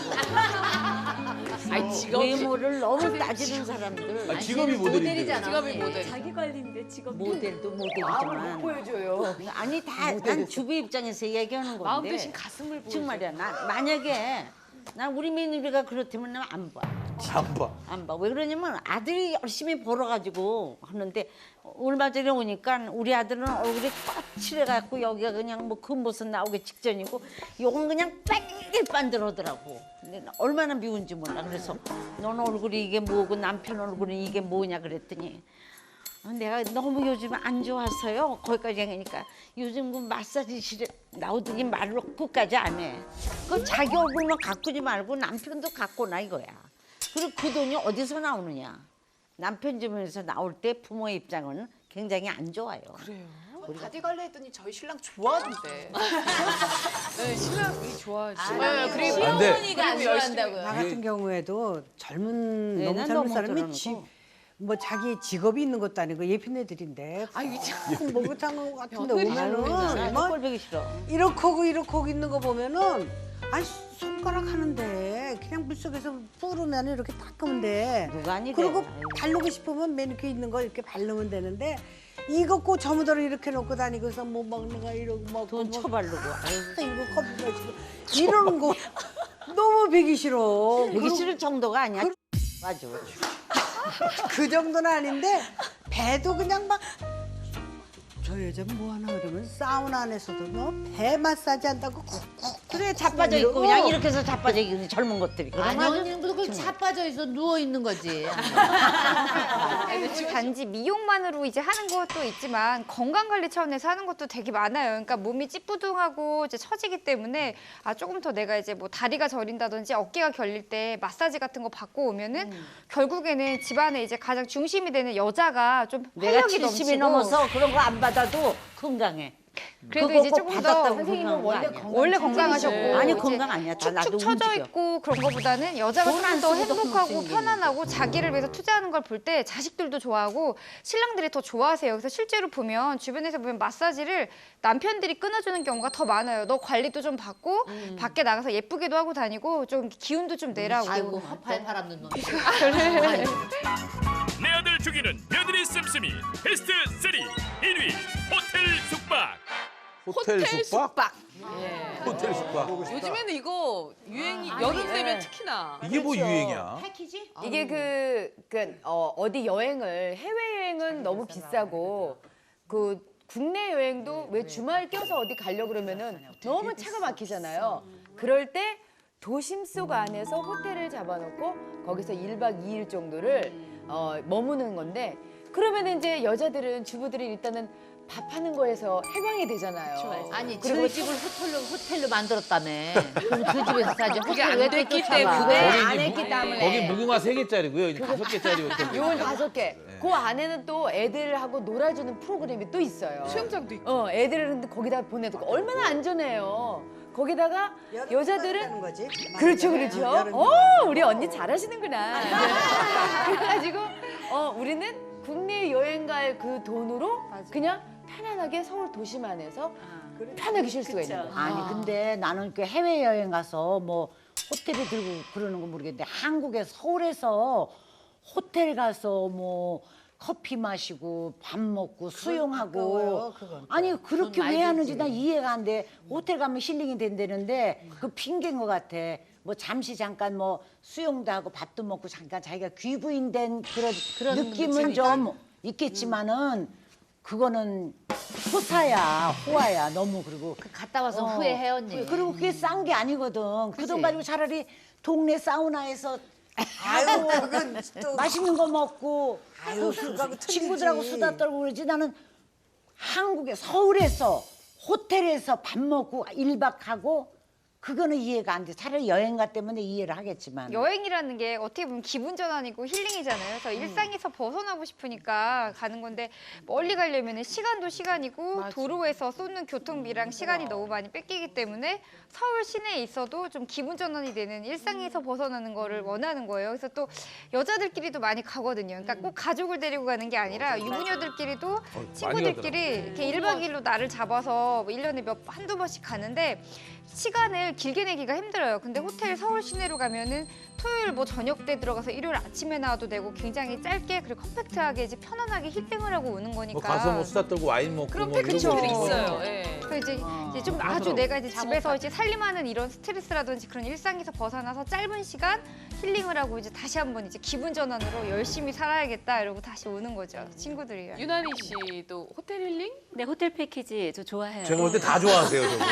아니, 거야. 외모를 너무 따지는 사람들. 아, 직업이 모델이잖아. 직업이 모델. 자기 관리인데 직업 모델도 모델이지만. 보여줘요. 아니 난 주부 입장에서 얘기하는 건데. 마음 대신 가슴을 보여줘. 정말이야. 만약에 난 우리 며느리가 그렇다면 난 안 봐. 안 봐. 안 봐. 왜 그러냐면 아들이 열심히 벌어가지고 하는데 얼마 전에 오니까 우리 아들은 얼굴이 까칠해갖고 여기가 그냥 뭐 금보선 나오기 직전이고 요건 그냥 빤들빤들하더라고. 근데 얼마나 미운지 몰라. 그래서 넌 얼굴이 이게 뭐고 남편 얼굴은 이게 뭐냐 그랬더니 내가 너무 요즘 안 좋아서요. 거기까지 하니까 요즘 그 마사지실에 나오더니 말로 끝까지 안 해. 그 자기 얼굴만 가꾸지 말고 남편도 가꾸나 이거야. 그리고 그 돈이 어디서 나오느냐. 남편 집에서 나올 때 부모의 입장은 굉장히 안 좋아요. 그래요? 바디 관리 했더니 저희 신랑 좋아하던데. 네, 신랑이 좋아하지. 네, 그리고 시어머니가 안 좋아한다고요. 나 같은 경우에도 젊은 네, 너무 난 젊은 너무 사람이 저러고. 뭐 자기 직업이 있는 것도 아니고 예쁜 애들인데 뭐 못한 것 같은데 오면은 뭐 꼴보기 싫어. 이렇게 하고 있는 거 보면은 아니 손가락 하는데 그냥 물속에서 뿌르면 이렇게 닦으면 돼. 누가 아니래. 그리고 바르고 싶으면 매니큐어 있는 거 이렇게 바르면 되는데 이거 꼭 저무더러 이렇게 놓고 다니고서 뭐 먹는 거 이러고 먹고 돈 쳐바르고. 이거 커피 마시고 이러는 거 너무 배기 싫어. 보기 싫을 정도가 아니야. 맞아. 그 정도는 아닌데 배도 그냥 막 저 여자 뭐 하나 그러면 사우나 안에서도 뭐 배 마사지 한다고 그래 자빠져 있고 그냥 이렇게 해서 자빠져 있는 젊은 것들이. 아니 그러면 언니는 그렇게 자빠져 있어 누워 있는 거지. 단지 미용만으로 이제 하는 것도 있지만 건강 관리 차원에서 하는 것도 되게 많아요. 그러니까 몸이 찌뿌둥하고 이제 처지기 때문에 조금 더 내가 이제 뭐 다리가 저린다든지 어깨가 결릴 때 마사지 같은 거 받고 오면은 결국에는 집안에 이제 가장 중심이 되는 여자가 좀 내가 활력이 70이 넘치고 넘어서 그런 거 안 받아도 건강해. 그래도 그거 이제 꼭 조금 더 받았다고 선생님은 건강한 거 아니야. 원래 건강하셨고 아니 이제 건강 아니야. 다 나도 축축 처져 움직여. 있고 그런 거보다는 여자가 돈안 좀 더 쓰고도 행복하고 그럴 수 있는 편안하고 자기를 위해서 투자하는 걸 볼 때 자식들도 좋아하고 신랑들이 더 좋아하세요. 그래서 실제로 보면 주변에서 보면 마사지를 남편들이 끊어주는 경우가 더 많아요. 너 관리도 좀 받고 밖에 나가서 예쁘게도 하고 다니고 좀 기운도 좀 내라고. 아이고 허파에 바람는 놈. 내 아들 죽이는 며느리 씀씀이 베스트 3 1위 호텔 숙박. 호텔 숙박? 예. 호텔 숙박. 요즘에는 이거 유행이 여름 되면 특히나. 이게 뭐 유행이야? 패키지? 이게 어디 여행을 해외 여행은 너무 비싸고 그 국내 여행도 왜 주말 껴서 어디 가려고 그러면은 너무 차가 막히잖아요. 그럴 때 도심 속 안에서 호텔을 잡아놓고 거기서 1박 2일 정도를 머무는 건데 그러면 이제 여자들은 주부들이 일단은 밥하는 거에서 해방이 되잖아요. 아니 그리고 저희 집을 호텔로 만들었다며. 그럼 그 집에서 사지. 그게 호텔 안 왜 됐기 쫓아와? 때문에 안 했기 때문에. 거기 무궁화 3개짜리고요. 5개짜리 호텔. 요건 5개. 그 안에는 또 애들하고 놀아주는 프로그램이 또 있어요. 수영장도 있고. 애들은 거기다 보내두고 얼마나 안전해요. 거기다가 여자들은 거지. 그렇죠, 그렇죠. 우리 언니 잘하시는구나. 그래가지고 우리는 국내 여행 갈 그 돈으로 그냥 편안하게 서울 도심 안에서 편하게 쉴 수가 있는 거예요. 아니 근데 나는 그 해외 여행 가서 뭐 호텔에 들고 그러는 건 모르겠는데 한국에 서울에서 호텔 가서 뭐 커피 마시고 밥 먹고 수영하고 아니 그렇게 왜 하는지 나 이해가 안 돼. 호텔 가면 힐링이 된다는데 그 핑계인 것 같아. 뭐 잠시 잠깐 뭐 수영도 하고 밥도 먹고 잠깐 자기가 귀부인된 그런 느낌은 좀 있겠지만은 그거는 호사야, 호화야, 너무 그리고 갔다 와서 후회해 언니. 그리고 그게 싼 게 아니거든. 그 돈 가지고 차라리 동네 사우나에서 아유, 그건 또 맛있는 거 먹고 아유, 그 그거하고 친구들하고 틀리지. 수다 떨고 그러지. 나는 한국에 서울에서 호텔에서 밥 먹고 1박 하고 그거는 이해가 안 돼. 차라리 여행가 때문에 이해를 하겠지만. 여행이라는 게 어떻게 보면 기분 전환이고 힐링이잖아요. 그래서 일상에서 벗어나고 싶으니까 가는 건데 멀리 가려면 시간도 시간이고 도로에서 쏟는 교통비랑 시간이 너무 많이 뺏기기 때문에 서울 시내에 있어도 좀 기분 전환이 되는 일상에서 벗어나는 거를 원하는 거예요. 그래서 또 여자들끼리도 많이 가거든요. 그러니까 꼭 가족을 데리고 가는 게 아니라 유부녀들끼리도 친구들끼리 이렇게 1박 2일로 날을 잡아서 뭐 1년에 한두 번씩 가는데 시간을 길게 내기가 힘들어요. 근데 호텔 서울 시내로 가면은 토요일 뭐 저녁 때 들어가서 일요일 아침에 나와도 되고 굉장히 짧게 그리고 컴팩트하게 이제 편안하게 힐링을 하고 오는 거니까. 뭐 가서 뭐 수다 떨고 와인 먹고 그런 뭐 이런 패키지들이 거 있어요. 예. 그래서 이제 좀 아주 내가 이제 집에서 이제 살림하는 이런 스트레스라든지 그런 일상에서 벗어나서 짧은 시간 힐링을 하고 이제 다시 한번 이제 기분 전환으로 열심히 살아야겠다 이러고 다시 오는 거죠. 친구들이랑. 유난히 씨도 호텔 힐링? 네, 호텔 패키지 저 좋아해요. 제가 볼 때 다 좋아하세요, 저거.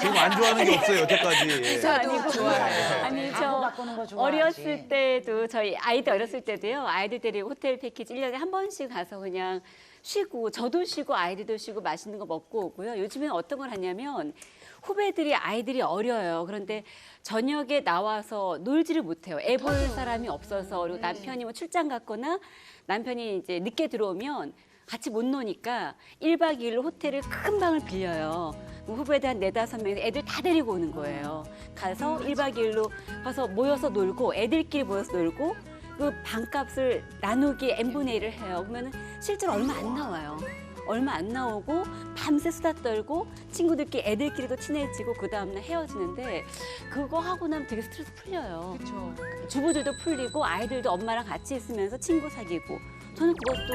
지금 안 좋아하는 게 없어요, 여태까지. 예. 아니고 좋아해요. 아니 광고 저 바꾸는 거 좋아하지. 어렸을 때도 저희 아이들 어렸을 때도요. 아이들 데리고 호텔 패키지 1년에 한 번씩 가서 그냥 쉬고 저도 쉬고 아이들도 쉬고 맛있는 거 먹고 오고요. 요즘에는 어떤 걸 하냐면 후배들이 아이들이 어려요. 그런데 저녁에 나와서 놀지를 못해요. 애 볼 사람이 없어서 그리고 남편이 뭐 출장 갔거나 남편이 이제 늦게 들어오면 같이 못 노니까 1박 2일로 호텔을 큰 방을 빌려요. 후배들 한 4, 5명 애들 다 데리고 오는 거예요. 가서 1박 2일로 가서 모여서 놀고 애들끼리 모여서 놀고 그 방값을 나누기 n분의 1을 해요. 그러면 실제로 얼마 안 나와요. 얼마 안 나오고 밤새 수다 떨고 친구들끼리 애들끼리도 친해지고 그 다음날 헤어지는데 그거 하고 나면 되게 스트레스 풀려요. 그렇죠. 주부들도 풀리고 아이들도 엄마랑 같이 있으면서 친구 사귀고 저는 그것도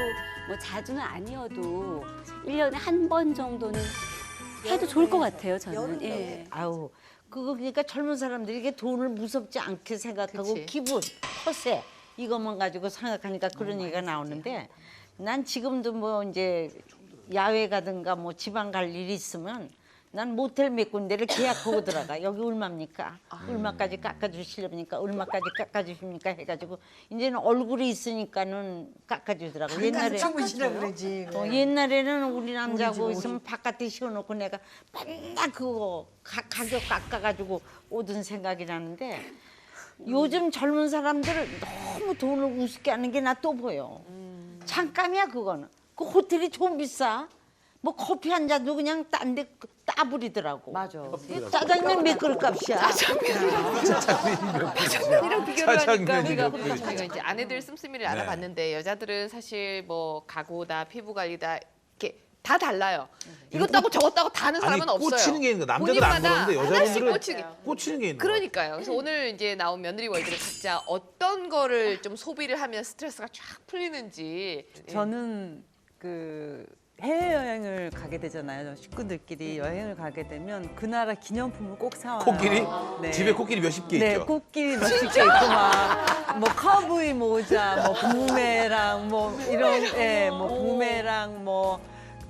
뭐 자주는 아니어도 1년에 한 번 정도는 해도 좋을 것 같아요, 저는. 예. 아우 그거 그러니까 젊은 사람들이 이게 돈을 무섭지 않게 생각하고 그치. 기분, 허세 이것만 가지고 생각하니까 그런 얘기가 나오는데 난 지금도 뭐 이제 야외 가든가 뭐 지방 갈 일이 있으면 난 모텔 몇 군데를 계약하고 들어가. 여기 얼마입니까? 얼마까지 깎아주시려니까 얼마까지 깎아주십니까? 해가지고 이제는 얼굴이 있으니까는 깎아주더라고. 옛날에 주무시라 그러지. 옛날에는 우리 남자하고 있으면 바깥에 씌워놓고 내가 맨날 그거 가격 깎아가지고 오던 생각이 나는데 요즘 젊은 사람들을 너무 돈을 우습게 하는 게 나 또 보여. 잠깐이야 그거는. 그 호텔이 좀 비싸. 뭐 커피 한 잔도 그냥 딴 데 따부리더라고. 맞아. 짜장면 몇 그릇 값이야. 짜장면이랑 비교를 하니까 짜장면이 우리가 몇 그릇이죠. 저희가 이제 아내들 씀씀이를 네. 알아봤는데 여자들은 사실 뭐 가구다 피부 관리다 이렇게 다 달라요. 이것도 하고 저것도 하고 다 하는 사람은 없어요. 꽂히는 게 있는 거야. 남자들은 안 본인마다 그러는데 하나씩 여자분들은 꽂히는 게. 있는 거야. 그러니까요. 그래서 오늘 이제 나온 며느리 월드를 각자 어떤 거를 좀 소비를 하면 스트레스가 쫙 풀리는지. 저는 그 해외여행을 가게 되잖아요. 식구들끼리 여행을 가게 되면 그 나라 기념품을 꼭 사와요. 코끼리? 네. 집에 코끼리 몇십 개 네, 있죠? 코끼리 몇십 개 있고 막 뭐 카우보이 모자, 뭐 부메랑 뭐 이런 뭐 부메랑 뭐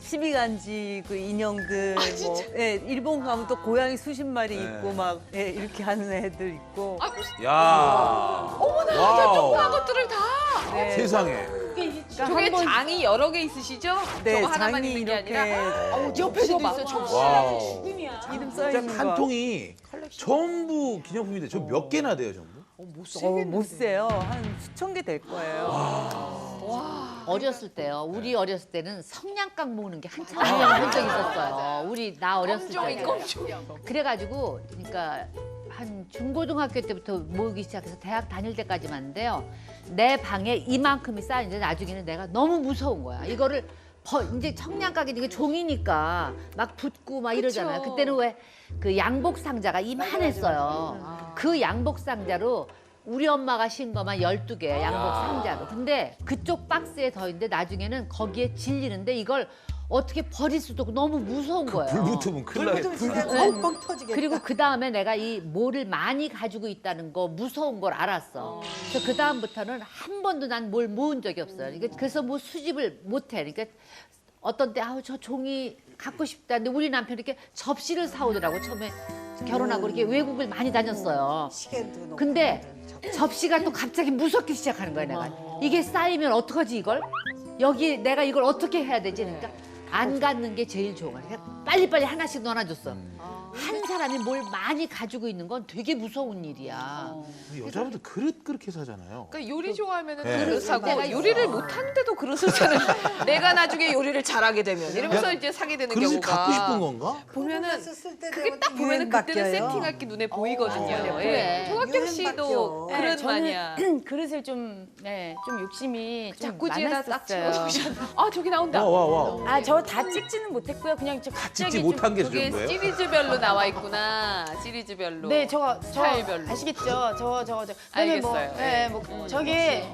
12간지 그 인형들 뭐 일본 가면 또 고양이 수십 마리 있고 막 이렇게 하는 애들 있고. 야. 어머나, 와우. 조그만 것들을 다. 네. 세상에. 저게 장이 여러 개 있으시죠? 네, 저거 하나만 장이 있는 게 이렇게 아니라 옆에도 있어. 와우. 이름 써 진짜 있는 한 거. 통이 전부 기념품인데 저 몇 개나 돼요, 전부? 못 세요. 한 수천 개 될 거예요. 어렸을 때요. 우리 어렸을 때는 성냥감 모으는 게 한참 유행한 적이 있었어요. 나 어렸을 때. 그래가지고 그러니까 한 중고등학교 때부터 모으기 시작해서 대학 다닐 때까지만인데요. 내 방에 이만큼이 쌓이는데 나중에는 내가 너무 무서운 거야. 이거를 이제 청량가게 이게 종이니까 막 붙고 막 이러잖아요. 그쵸. 그때는 왜 그 양복 상자가 이만했어요. 그 양복 상자로 우리 엄마가 신 것만 12개 양복 상자로. 근데 그쪽 박스에 더 있는데 나중에는 거기에 질리는데 이걸 어떻게 버릴 수도 없고 너무 무서운 거예요. 불 붙으면 큰일 나겠다. 뻥뻥 터지겠다. 그리고 그 다음에 내가 이 뭐를 많이 가지고 있다는 거 무서운 걸 알았어. 그래서 그 다음부터는 한 번도 난 뭘 모은 적이 없어요. 그래서 뭐 수집을 못 해. 그러니까 어떤 때 아우 저 종이 갖고 싶다. 근데 우리 남편이 이렇게 접시를 사오더라고. 처음에 결혼하고 이렇게 외국을 많이 다녔어요. 근데 접시가 또 갑자기 무섭기 시작하는 거야 내가. 이게 쌓이면 어떡하지 이걸? 여기 내가 이걸 어떻게 해야 되지? 그러니까 안 갖는 게 제일 좋은 거야. 그러니까 빨리빨리 하나씩 넣어놔줬어. 한 사람이 뭘 많이 가지고 있는 건 되게 무서운 일이야. 여자분들 그릇 그렇게 사잖아요. 그러니까 요리 좋아하면은 네. 그릇 사고 내가 요리를 못하는데도 그릇을 사는 내가 나중에 요리를 잘하게 되면 이러면서 이제 사게 되는 그릇을 경우가 갖고 싶은 건가? 보면은 그게 딱 보면은 그때는 세팅할 게 눈에 보이거든요. 그래. 조학경 씨도 그릇 마니아. 저는 그릇을 좀 욕심이 좀 자꾸지에다 딱 많았었어요. 집어넣으셨나? 아 저기 나온다. 와. 아, 저 다 찍지는 못했고요. 그냥 저 갑자기 찍지 못한 게 그게 정도예요? 시리즈별로 나와 있구나. 시리즈별로. 네, 저 스타일별로. 아시겠죠? 저. 그다음에 알겠어요. 네, 뭐 저기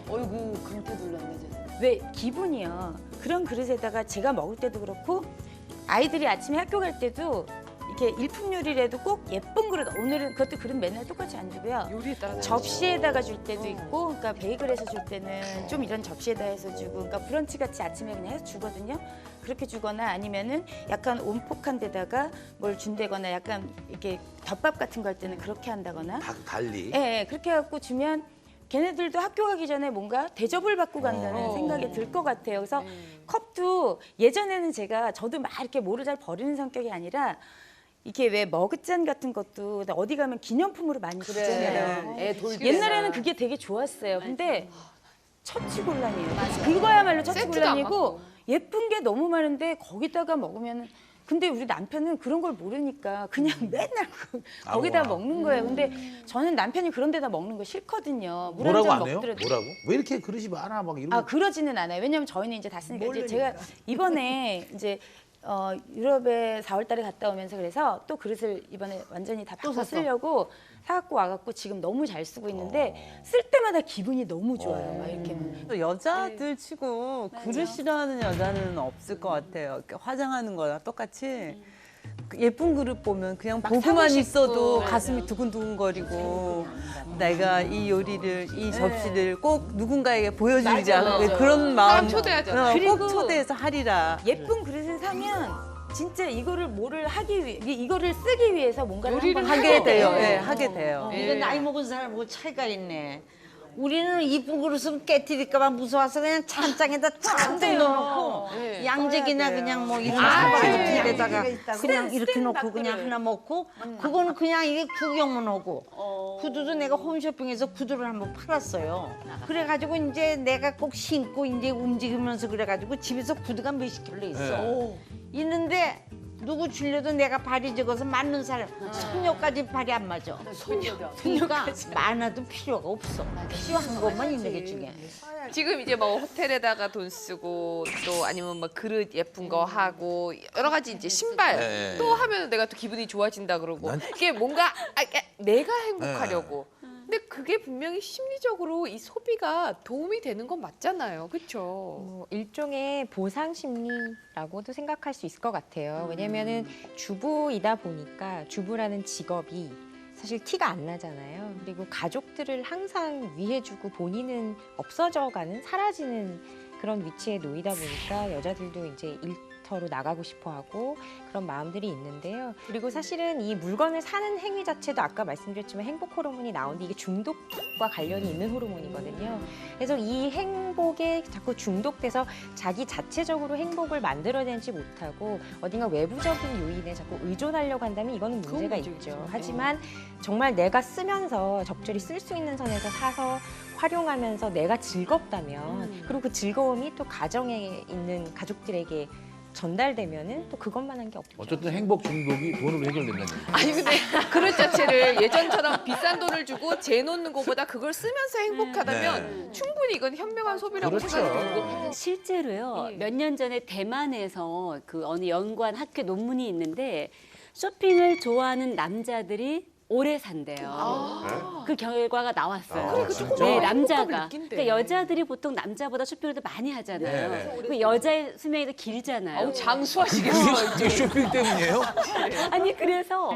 어이구 강태 눌렀네. 왜 기분이요. 그런 그릇에다가 제가 먹을 때도 그렇고 아이들이 아침에 학교 갈 때도 이렇게 일품 요리라도 꼭 예쁜 그릇. 오늘은 그것도 그릇 맨날 똑같이 안 주고요. 요리에 따라 접시에다가 줄 때도 있고, 그러니까 베이글에서 줄 때는 좀 이런 접시에다 해서 주고, 그러니까 브런치 같이 아침에 그냥 해서 주거든요. 그렇게 주거나 아니면은 약간 온폭한 데다가 뭘 준다거나 약간 이렇게 덮밥 같은 거 할 때는 그렇게 한다거나. 달리. 예, 그렇게 해갖고 주면 걔네들도 학교 가기 전에 뭔가 대접을 받고 간다는 생각이 들 것 같아요. 그래서 컵도 예전에는 저도 막 이렇게 뭐를 잘 버리는 성격이 아니라 이게 왜 머그잔 같은 것도 어디 가면 기념품으로 많이 주잖아요. 옛날에는 그게 되게 좋았어요. 근데 처치곤란이에요. 그거야말로 처치곤란이고 예쁜 게 너무 많은데 거기다가 먹으면 근데 우리 남편은 그런 걸 모르니까 그냥 맨날 거기다 먹는 거예요. 근데 저는 남편이 그런 데다 먹는 거 싫거든요. 물 한 뭐라고 잔 안 해요? 먹더라도. 뭐라고? 왜 이렇게 그릇이 많아? 막 이러고. 아, 그러지는 않아요. 왜냐면 저희는 이제 다 쓰니까. 이제 제가 이번에 이제 유럽에 4월 달에 갔다 오면서 그래서 또 그릇을 이번에 완전히 다 바꿔 쓰려고 사갖고 와갖고 지금 너무 잘 쓰고 있는데 쓸 때마다 기분이 너무 좋아요. 막 이렇게. 또 여자들 치고 그릇 싫어하는 여자는 없을 것 같아요. 이렇게 화장하는 거랑 똑같이 예쁜 그릇 보면 그냥 보고만 있어도 가슴이 두근두근거리고 내가 이 요리를 이 접시를 꼭 누군가에게 보여주지 않고 그런 마음 초대하잖아. 꼭 초대해서 하리라. 예쁜 그릇을 사면 진짜 이거를 뭐를 하기 위해 이거를 쓰기 위해서 뭔가를 요리를 한번 하게 돼요. 예, 하게 돼요. 이게 나이 먹은 사람하고 차이가 있네. 우리는 이쁜 그릇은 깨뜨릴까 봐 무서워서 그냥 찬장에다 쫙 넣어놓고 양재기나 그냥 뭐 이런 집에다가 그냥 이렇게 놓고 그냥 하나 먹고 그거는 그냥 이게 구경만 하고 구두도 내가 홈쇼핑에서 구두를 한번 팔았어요. 그래가지고 이제 내가 꼭 신고 이제 움직이면서 그래가지고 집에서 구두가 몇십 켤레 있어. 있는데 누구 주려도 내가 발이 적어서 맞는 사람 손녀까지 발이 안 맞아. 그러니까 많아도 필요가 없어. 필요한 것만 있는 게 중요해. 지금 이제 뭐 호텔에다가 돈 쓰고 또 아니면 뭐 그릇 예쁜 거 하고 여러 가지 이제 신발 네. 또 하면 내가 또 기분이 좋아진다 그러고 이게 뭔가 내가 행복하려고. 근데 그게 분명히 심리적으로 이 소비가 도움이 되는 건 맞잖아요. 그렇죠? 일종의 보상 심리라고도 생각할 수 있을 것 같아요. 왜냐면은 주부이다 보니까 주부라는 직업이 사실 티가 안 나잖아요. 그리고 가족들을 항상 위해주고 본인은 없어져가는, 사라지는 그런 위치에 놓이다 보니까 여자들도 이제 일터로 나가고 싶어하고 그런 마음들이 있는데요. 그리고 사실은 이 물건을 사는 행위 자체도 아까 말씀드렸지만 행복 호르몬이 나오는데 이게 중독과 관련이 있는 호르몬이거든요. 그래서 이 행복에 자꾸 중독돼서 자기 자체적으로 행복을 만들어내지 못하고 어딘가 외부적인 요인에 자꾸 의존하려고 한다면 이거는 문제가 있죠. 하지만 정말 내가 쓰면서 적절히 쓸 수 있는 선에서 사서 활용하면서 내가 즐겁다면 그리고 그 즐거움이 또 가정에 있는 가족들에게 전달되면은 또 그것만 한 게 없죠. 어쨌든 행복 중독이 돈으로 해결된다는 얘기. 아니 근데 그릇 자체를 예전처럼 비싼 돈을 주고 재놓는 것보다 그걸 쓰면서 행복하다면 충분히 이건 현명한 소비라고 생각이 들고 실제로요. 몇 년 전에 대만에서 그 어느 연구한 학회 논문이 있는데 쇼핑을 좋아하는 남자들이 오래 산대요. 그 결과가 나왔어요. 그래, 그 조금 네, 행복감을 남자가. 느낀대. 그러니까 여자들이 보통 남자보다 쇼핑을 더 많이 하잖아요. 네. 그 여자의 수명이 더 길잖아요. 장수하시겠어요. 이게 쇼핑 때문이에요? 아니 그래서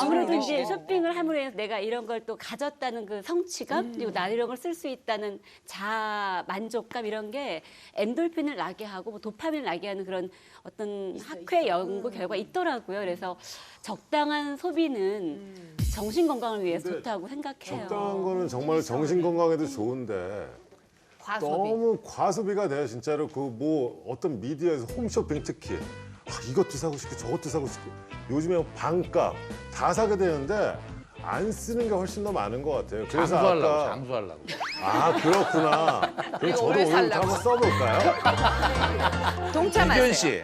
아무래도 이제 백수로. 쇼핑을 함으로 해서 내가 이런 걸 또 가졌다는 그 성취감 그리고 나 이런 걸 쓸 수 있다는 자아 만족감 이런 게 엔돌핀을 나게 하고 뭐 도파민을 나게 하는 그런 어떤 학회 연구 결과가 있더라고요. 그래서 적당한 소비는 정신 건강을 위해서 좋다고 생각해요. 적당한 거는 정말 정신 건강에도 좋은데 너무 과소비가 돼요. 진짜로 그 뭐 어떤 미디어에서 홈쇼핑 특히 이것도 사고 싶고 저것도 사고 싶고 요즘에 반값 다 사게 되는데 안 쓰는 게 훨씬 더 많은 것 같아요. 그래서 아까 장수하려고. 아 그렇구나. 그럼 저도 오늘 한번 써볼까요? 이규현 씨,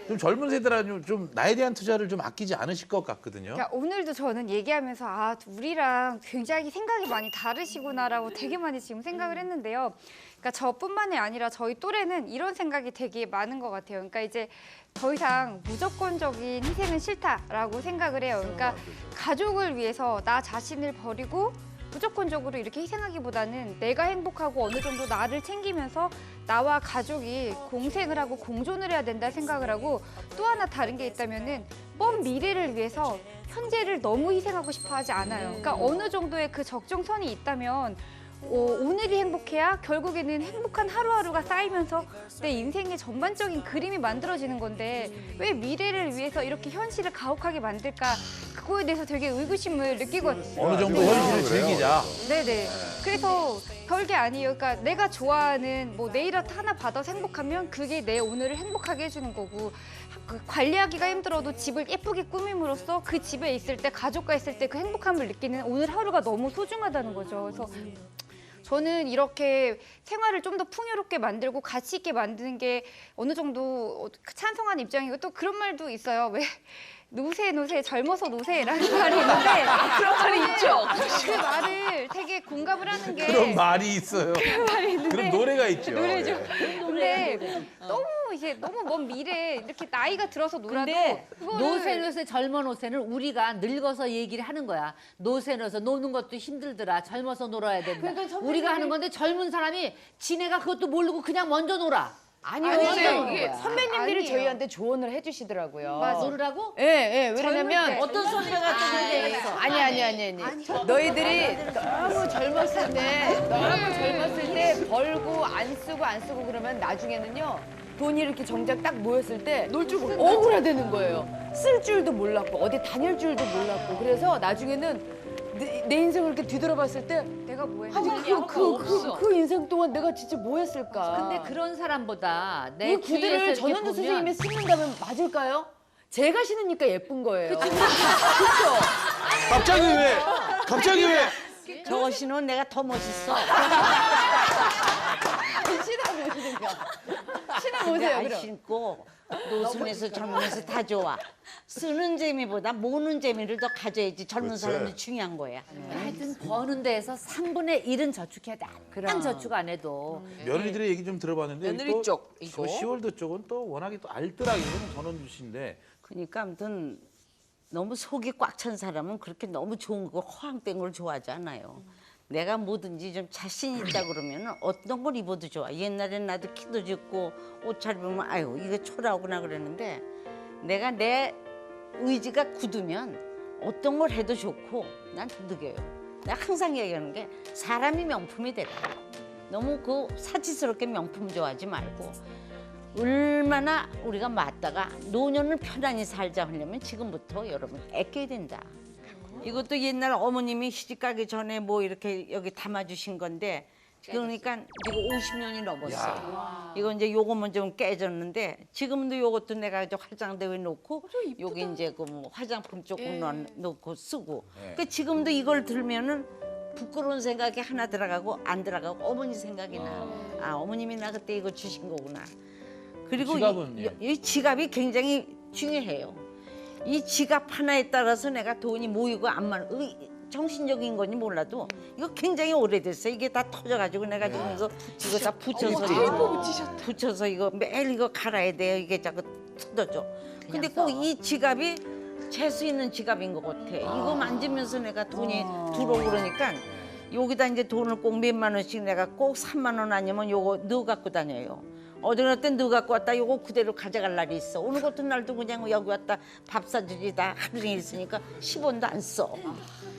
좀 젊은 세대라면 좀 나에 대한 투자를 좀 아끼지 않으실 것 같거든요. 그러니까 오늘도 저는 얘기하면서 아 우리랑 굉장히 생각이 많이 다르시구나라고 되게 많이 지금 생각을 했는데요. 그러니까 저뿐만이 아니라 저희 또래는 이런 생각이 되게 많은 것 같아요. 그러니까 이제 더 이상 무조건적인 희생은 싫다라고 생각을 해요. 그러니까 가족을 위해서 나 자신을 버리고 무조건적으로 이렇게 희생하기보다는 내가 행복하고 어느 정도 나를 챙기면서 나와 가족이 공생을 하고 공존을 해야 된다 생각을 하고 또 하나 다른 게 있다면은 먼 미래를 위해서 현재를 너무 희생하고 싶어 하지 않아요. 그러니까 어느 정도의 그 적정선이 있다면 오늘이 행복해야 결국에는 행복한 하루하루가 쌓이면서 내 인생의 전반적인 그림이 만들어지는 건데 왜 미래를 위해서 이렇게 현실을 가혹하게 만들까 그거에 대해서 되게 의구심을 느끼고 어느 정도 현실을 즐기자. 네네. 그래서 별게 아니에요. 그러니까 내가 좋아하는 뭐 네일아트 하나 받아서 행복하면 그게 내 오늘을 행복하게 해주는 거고 그 관리하기가 힘들어도 집을 예쁘게 꾸밈으로써 그 집에 있을 때 가족과 있을 때 그 행복함을 느끼는 오늘 하루가 너무 소중하다는 거죠. 그래서 저는 이렇게 생활을 좀 더 풍요롭게 만들고 가치 있게 만드는 게 어느 정도 찬성하는 입장이고 또 그런 말도 있어요. 왜 노세 젊어서 노세라는 말이 있는데 그런 말이 있죠. 그 말을 되게 공감을 하는 게 그런 말이 있어요. 말이 있는데 그런 노래가 있죠. 노래죠. 예. 근데 너무 이제 너무 먼 미래 이렇게 나이가 들어서 놀아도 근데 그거를 노세 젊은 노세는 우리가 늙어서 얘기를 하는 거야. 노세너서 노는 것도 힘들더라. 젊어서 놀아야 된다. 그러니까 선배님이- 우리가 하는 건데 젊은 사람이 지네가 그것도 모르고 그냥 먼저 놀아. 아니요. 아니에요. 이게 선배님들이 아니에요. 저희한테 조언을 해주시더라고요. 맞아. 놀으라고? 예, 예. 왜냐면 어떤 선배가 또 그렇게 했어? 아니. 너희들이 너무 젊었을 때 벌고 안 쓰고 그러면 나중에는요. 돈이 이렇게 정작 딱 모였을 때 놀 줄 몰라. 억울하다는 거예요. 쓸 줄도 몰랐고 어디 다닐 줄도 몰랐고 그래서 나중에는 내 인생을 이렇게 뒤돌아봤을 때 내가 뭐 아니 했는지 그 인생 동안 내가 진짜 뭐 했을까? 근데 그런 사람보다 내 이 구두를 주위에서 이렇게 전현주 보면 선생님이 신는다면 맞을까요? 제가 신으니까 예쁜 거예요. 그렇죠? 갑자기 왜? 저거 신으면 내가 더 멋있어. 신어보세요, 안 그럼. 신고 노순에서 젊으면서 다 좋아. 쓰는 재미보다 모으는 재미를 더 가져야지 젊은 그렇지. 사람이 중요한 거야. 하여튼 버는 데에서 3분의 1은 저축해야 돼. 안 저축 안 해도. 며느리들의 얘기 좀 들어봤는데 며느리 또 쪽, 이거. 저 시월드 쪽은 또 워낙에 또 알뜰하게 전원주 씨인데 그러니까 아무튼 너무 속이 꽉 찬 사람은 그렇게 너무 좋은 거 허황된 걸 좋아하지 않아요. 내가 뭐든지 좀 자신 있다 그러면 어떤 걸 입어도 좋아. 옛날엔 나도 키도 작고 옷 잘 입으면 아유 이거 초라하구나 그랬는데 내가 내 의지가 굳으면 어떤 걸 해도 좋고 난 느껴요. 내가 항상 얘기하는 게 사람이 명품이 되라. 너무 그 사치스럽게 명품 좋아하지 말고 얼마나 우리가 맞다가 노년을 편안히 살자 하려면 지금부터 여러분 아껴야 된다. 이것도 옛날 어머님이 시집가기 전에 뭐 이렇게 여기 담아주신 건데 그러니까 이거 50년이 넘었어. 이거 이제 요거만 좀 깨졌는데 지금도 요것도 내가 이제 화장대에 놓고 여기 이제 그 뭐 화장품 조금 넣고 쓰고. 그러니까 지금도 이걸 들면은 부끄러운 생각이 하나 들어가고 안 들어가고 어머니 생각이 나. 아 어머님이 나 그때 이거 주신 거구나. 그리고 지갑은, 이 지갑이 굉장히 중요해요. 이 지갑 하나에 따라서 내가 돈이 모이고 안 만, 정신적인 건지 몰라도 이거 굉장히 오래됐어. 이게 다 터져가지고 내가 지금 이거 다 붙여서 이거 매일 이거 갈아야 돼요. 이게 자꾸 뜯어져. 근데 꼭 이 지갑이 재수 있는 지갑인 것 같아. 이거 만지면서 내가 돈이 들어오고 그러니까 여기다 이제 돈을 꼭 몇만 원씩 내가 꼭 3만 원 아니면 요거 넣어 갖고 다녀요. 어디 갈 땐 넣어 갖고 왔다 요거 그대로 가져갈 날이 있어. 오늘 같은 날도 그냥 여기 왔다 밥 사주리다 하루 종일 있으니까 10원도 안 써.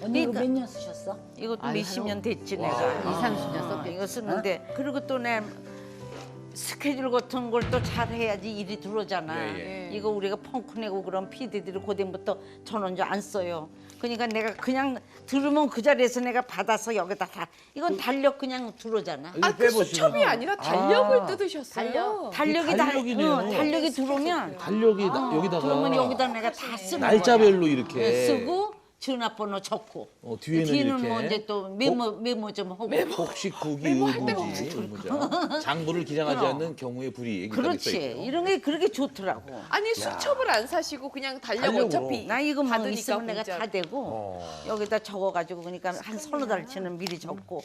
언니 그러니까 이거 몇 년 쓰셨어? 이것도 몇십 년 됐지 내가. 20, 30년 썼겠지. 이거 쓰는데 그리고 또 내 스케줄 같은 걸 또 잘 해야지 일이 들어오잖아. 이거 우리가 펑크 내고 그런 PD들이 그때부터 저는 이제 안 써요. 그러니까 내가 그냥 들으면 그 자리에서 내가 받아서 여기다 다 이건 달력 그냥 들어오잖아. 그 수첩이 아니라 달력을 뜯으셨어요. 달력이 달력이 들어오면 달력이 여기다가 그러면 여기다 내가 다 쓰는 날짜별로 거야. 이렇게 쓰고 전화번호 적고 뒤에는 이렇게 뭐 이제 또 메모 좀 하고 혹시 국이 의무지 의무자 장부를 기장하지 않는 경우에 불이익이 그렇지 이런 게 그렇게 좋더라고. 아니 수첩을 안 사시고 그냥 달력 달력으로. 어차피 나 이거만 받으니까 있으면 내가 문자. 다 되고 여기다 적어가지고 그러니까 한 서너 달치는 미리 적고.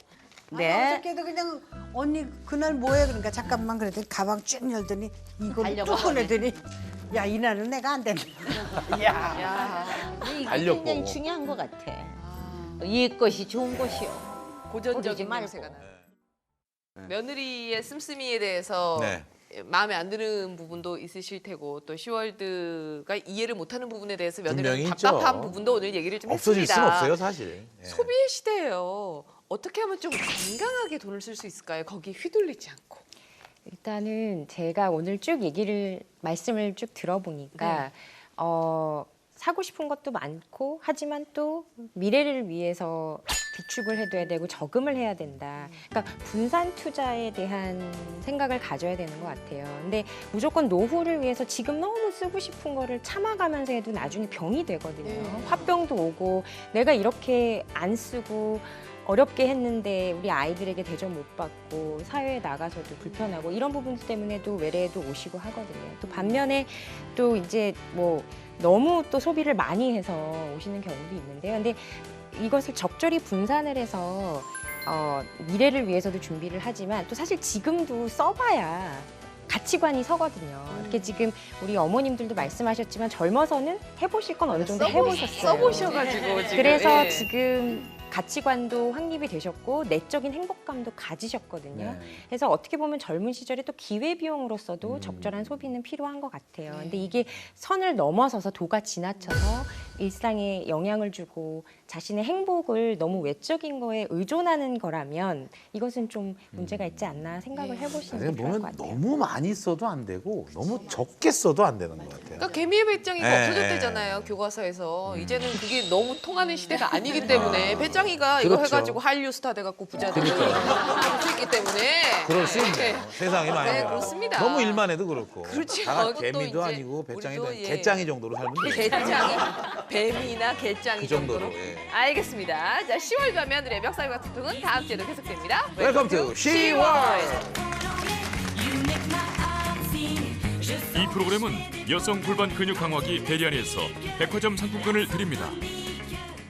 네. 어저께도 그냥 언니 그날 뭐해 그러니까 잠깐만 그랬더니 가방 쭉 열더니 이걸 쭉 꺼내더니 야 이날은 내가 안 된다. 이게 달력 굉장히 보고. 중요한 것 같아. 옛 것이 좋은 것이요. 고전적인 버리지 말고. 냄새가 나요. 며느리의 씀씀이에 대해서 네. 마음에 안 드는 부분도 있으실 테고 또 시월드가 이해를 못하는 부분에 대해서 며느리가 분명히 있죠. 답답한 부분도 오늘 얘기를 좀 없어질 했습니다. 수는 없어요 사실. 소비의 시대예요. 어떻게 하면 좀 건강하게 돈을 쓸 수 있을까요? 거기 휘둘리지 않고. 일단은 제가 오늘 쭉 말씀을 쭉 들어보니까 사고 싶은 것도 많고 하지만 또 미래를 위해서 비축을 해둬야 되고 저금을 해야 된다. 그러니까 분산 투자에 대한 생각을 가져야 되는 것 같아요. 근데 무조건 노후를 위해서 지금 너무 쓰고 싶은 거를 참아가면서 해도 나중에 병이 되거든요. 화병도 오고 내가 이렇게 안 쓰고 어렵게 했는데 우리 아이들에게 대접 못 받고 사회에 나가서도 불편하고 이런 부분 때문에도 외래에도 오시고 하거든요. 또 반면에 또 이제 뭐 너무 또 소비를 많이 해서 오시는 경우도 있는데요. 근데 이것을 적절히 분산을 해서 미래를 위해서도 준비를 하지만 또 사실 지금도 써봐야 가치관이 서거든요. 이렇게 지금 우리 어머님들도 말씀하셨지만 젊어서는 해보실 건 어느 정도 해보셨어요. 써보셔가지고 지금. 그래서 예. 지금 가치관도 확립이 되셨고 내적인 행복감도 가지셨거든요. 그래서 어떻게 보면 젊은 시절에 또 기회비용으로서도 적절한 소비는 필요한 것 같아요. 근데 이게 선을 넘어서서 도가 지나쳐서 일상에 영향을 주고 자신의 행복을 너무 외적인 거에 의존하는 거라면 이것은 좀 문제가 있지 않나 생각을 해보시는 게 필요할 것 같아요. 너무 많이 써도 안 되고 너무 적게 써도 안 되는 것 같아요. 그러니까 개미의 배짱이가 네. 없어졌대잖아요 교과서에서. 이제는 그게 너무 통하는 시대가 아니기 때문에 배짱이가 이거 그렇죠. 해가지고 한류 스타 돼갖고 부자들이 그러니까요. 수 있기 때문에. 그럴 수 있네요. 네. 세상이 많이 네, 변하고. 그렇습니다. 너무 일만 해도 그렇고. 그렇죠. 다 그것도 개미도 이제 아니고 배짱이도 우리도, 아니고 예. 개짱이 정도로 살면 돼요. 개짱이, 뱀이나 개짱이 그 정도로, 정도로. 예. 알겠습니다. 자, 10월 가면 매력사회 같은 통은 다음 주에도 계속됩니다. 웰컴 투 10월. 이 프로그램은 여성 골반 근육 강화기 대리안에서 백화점 상품권을 드립니다.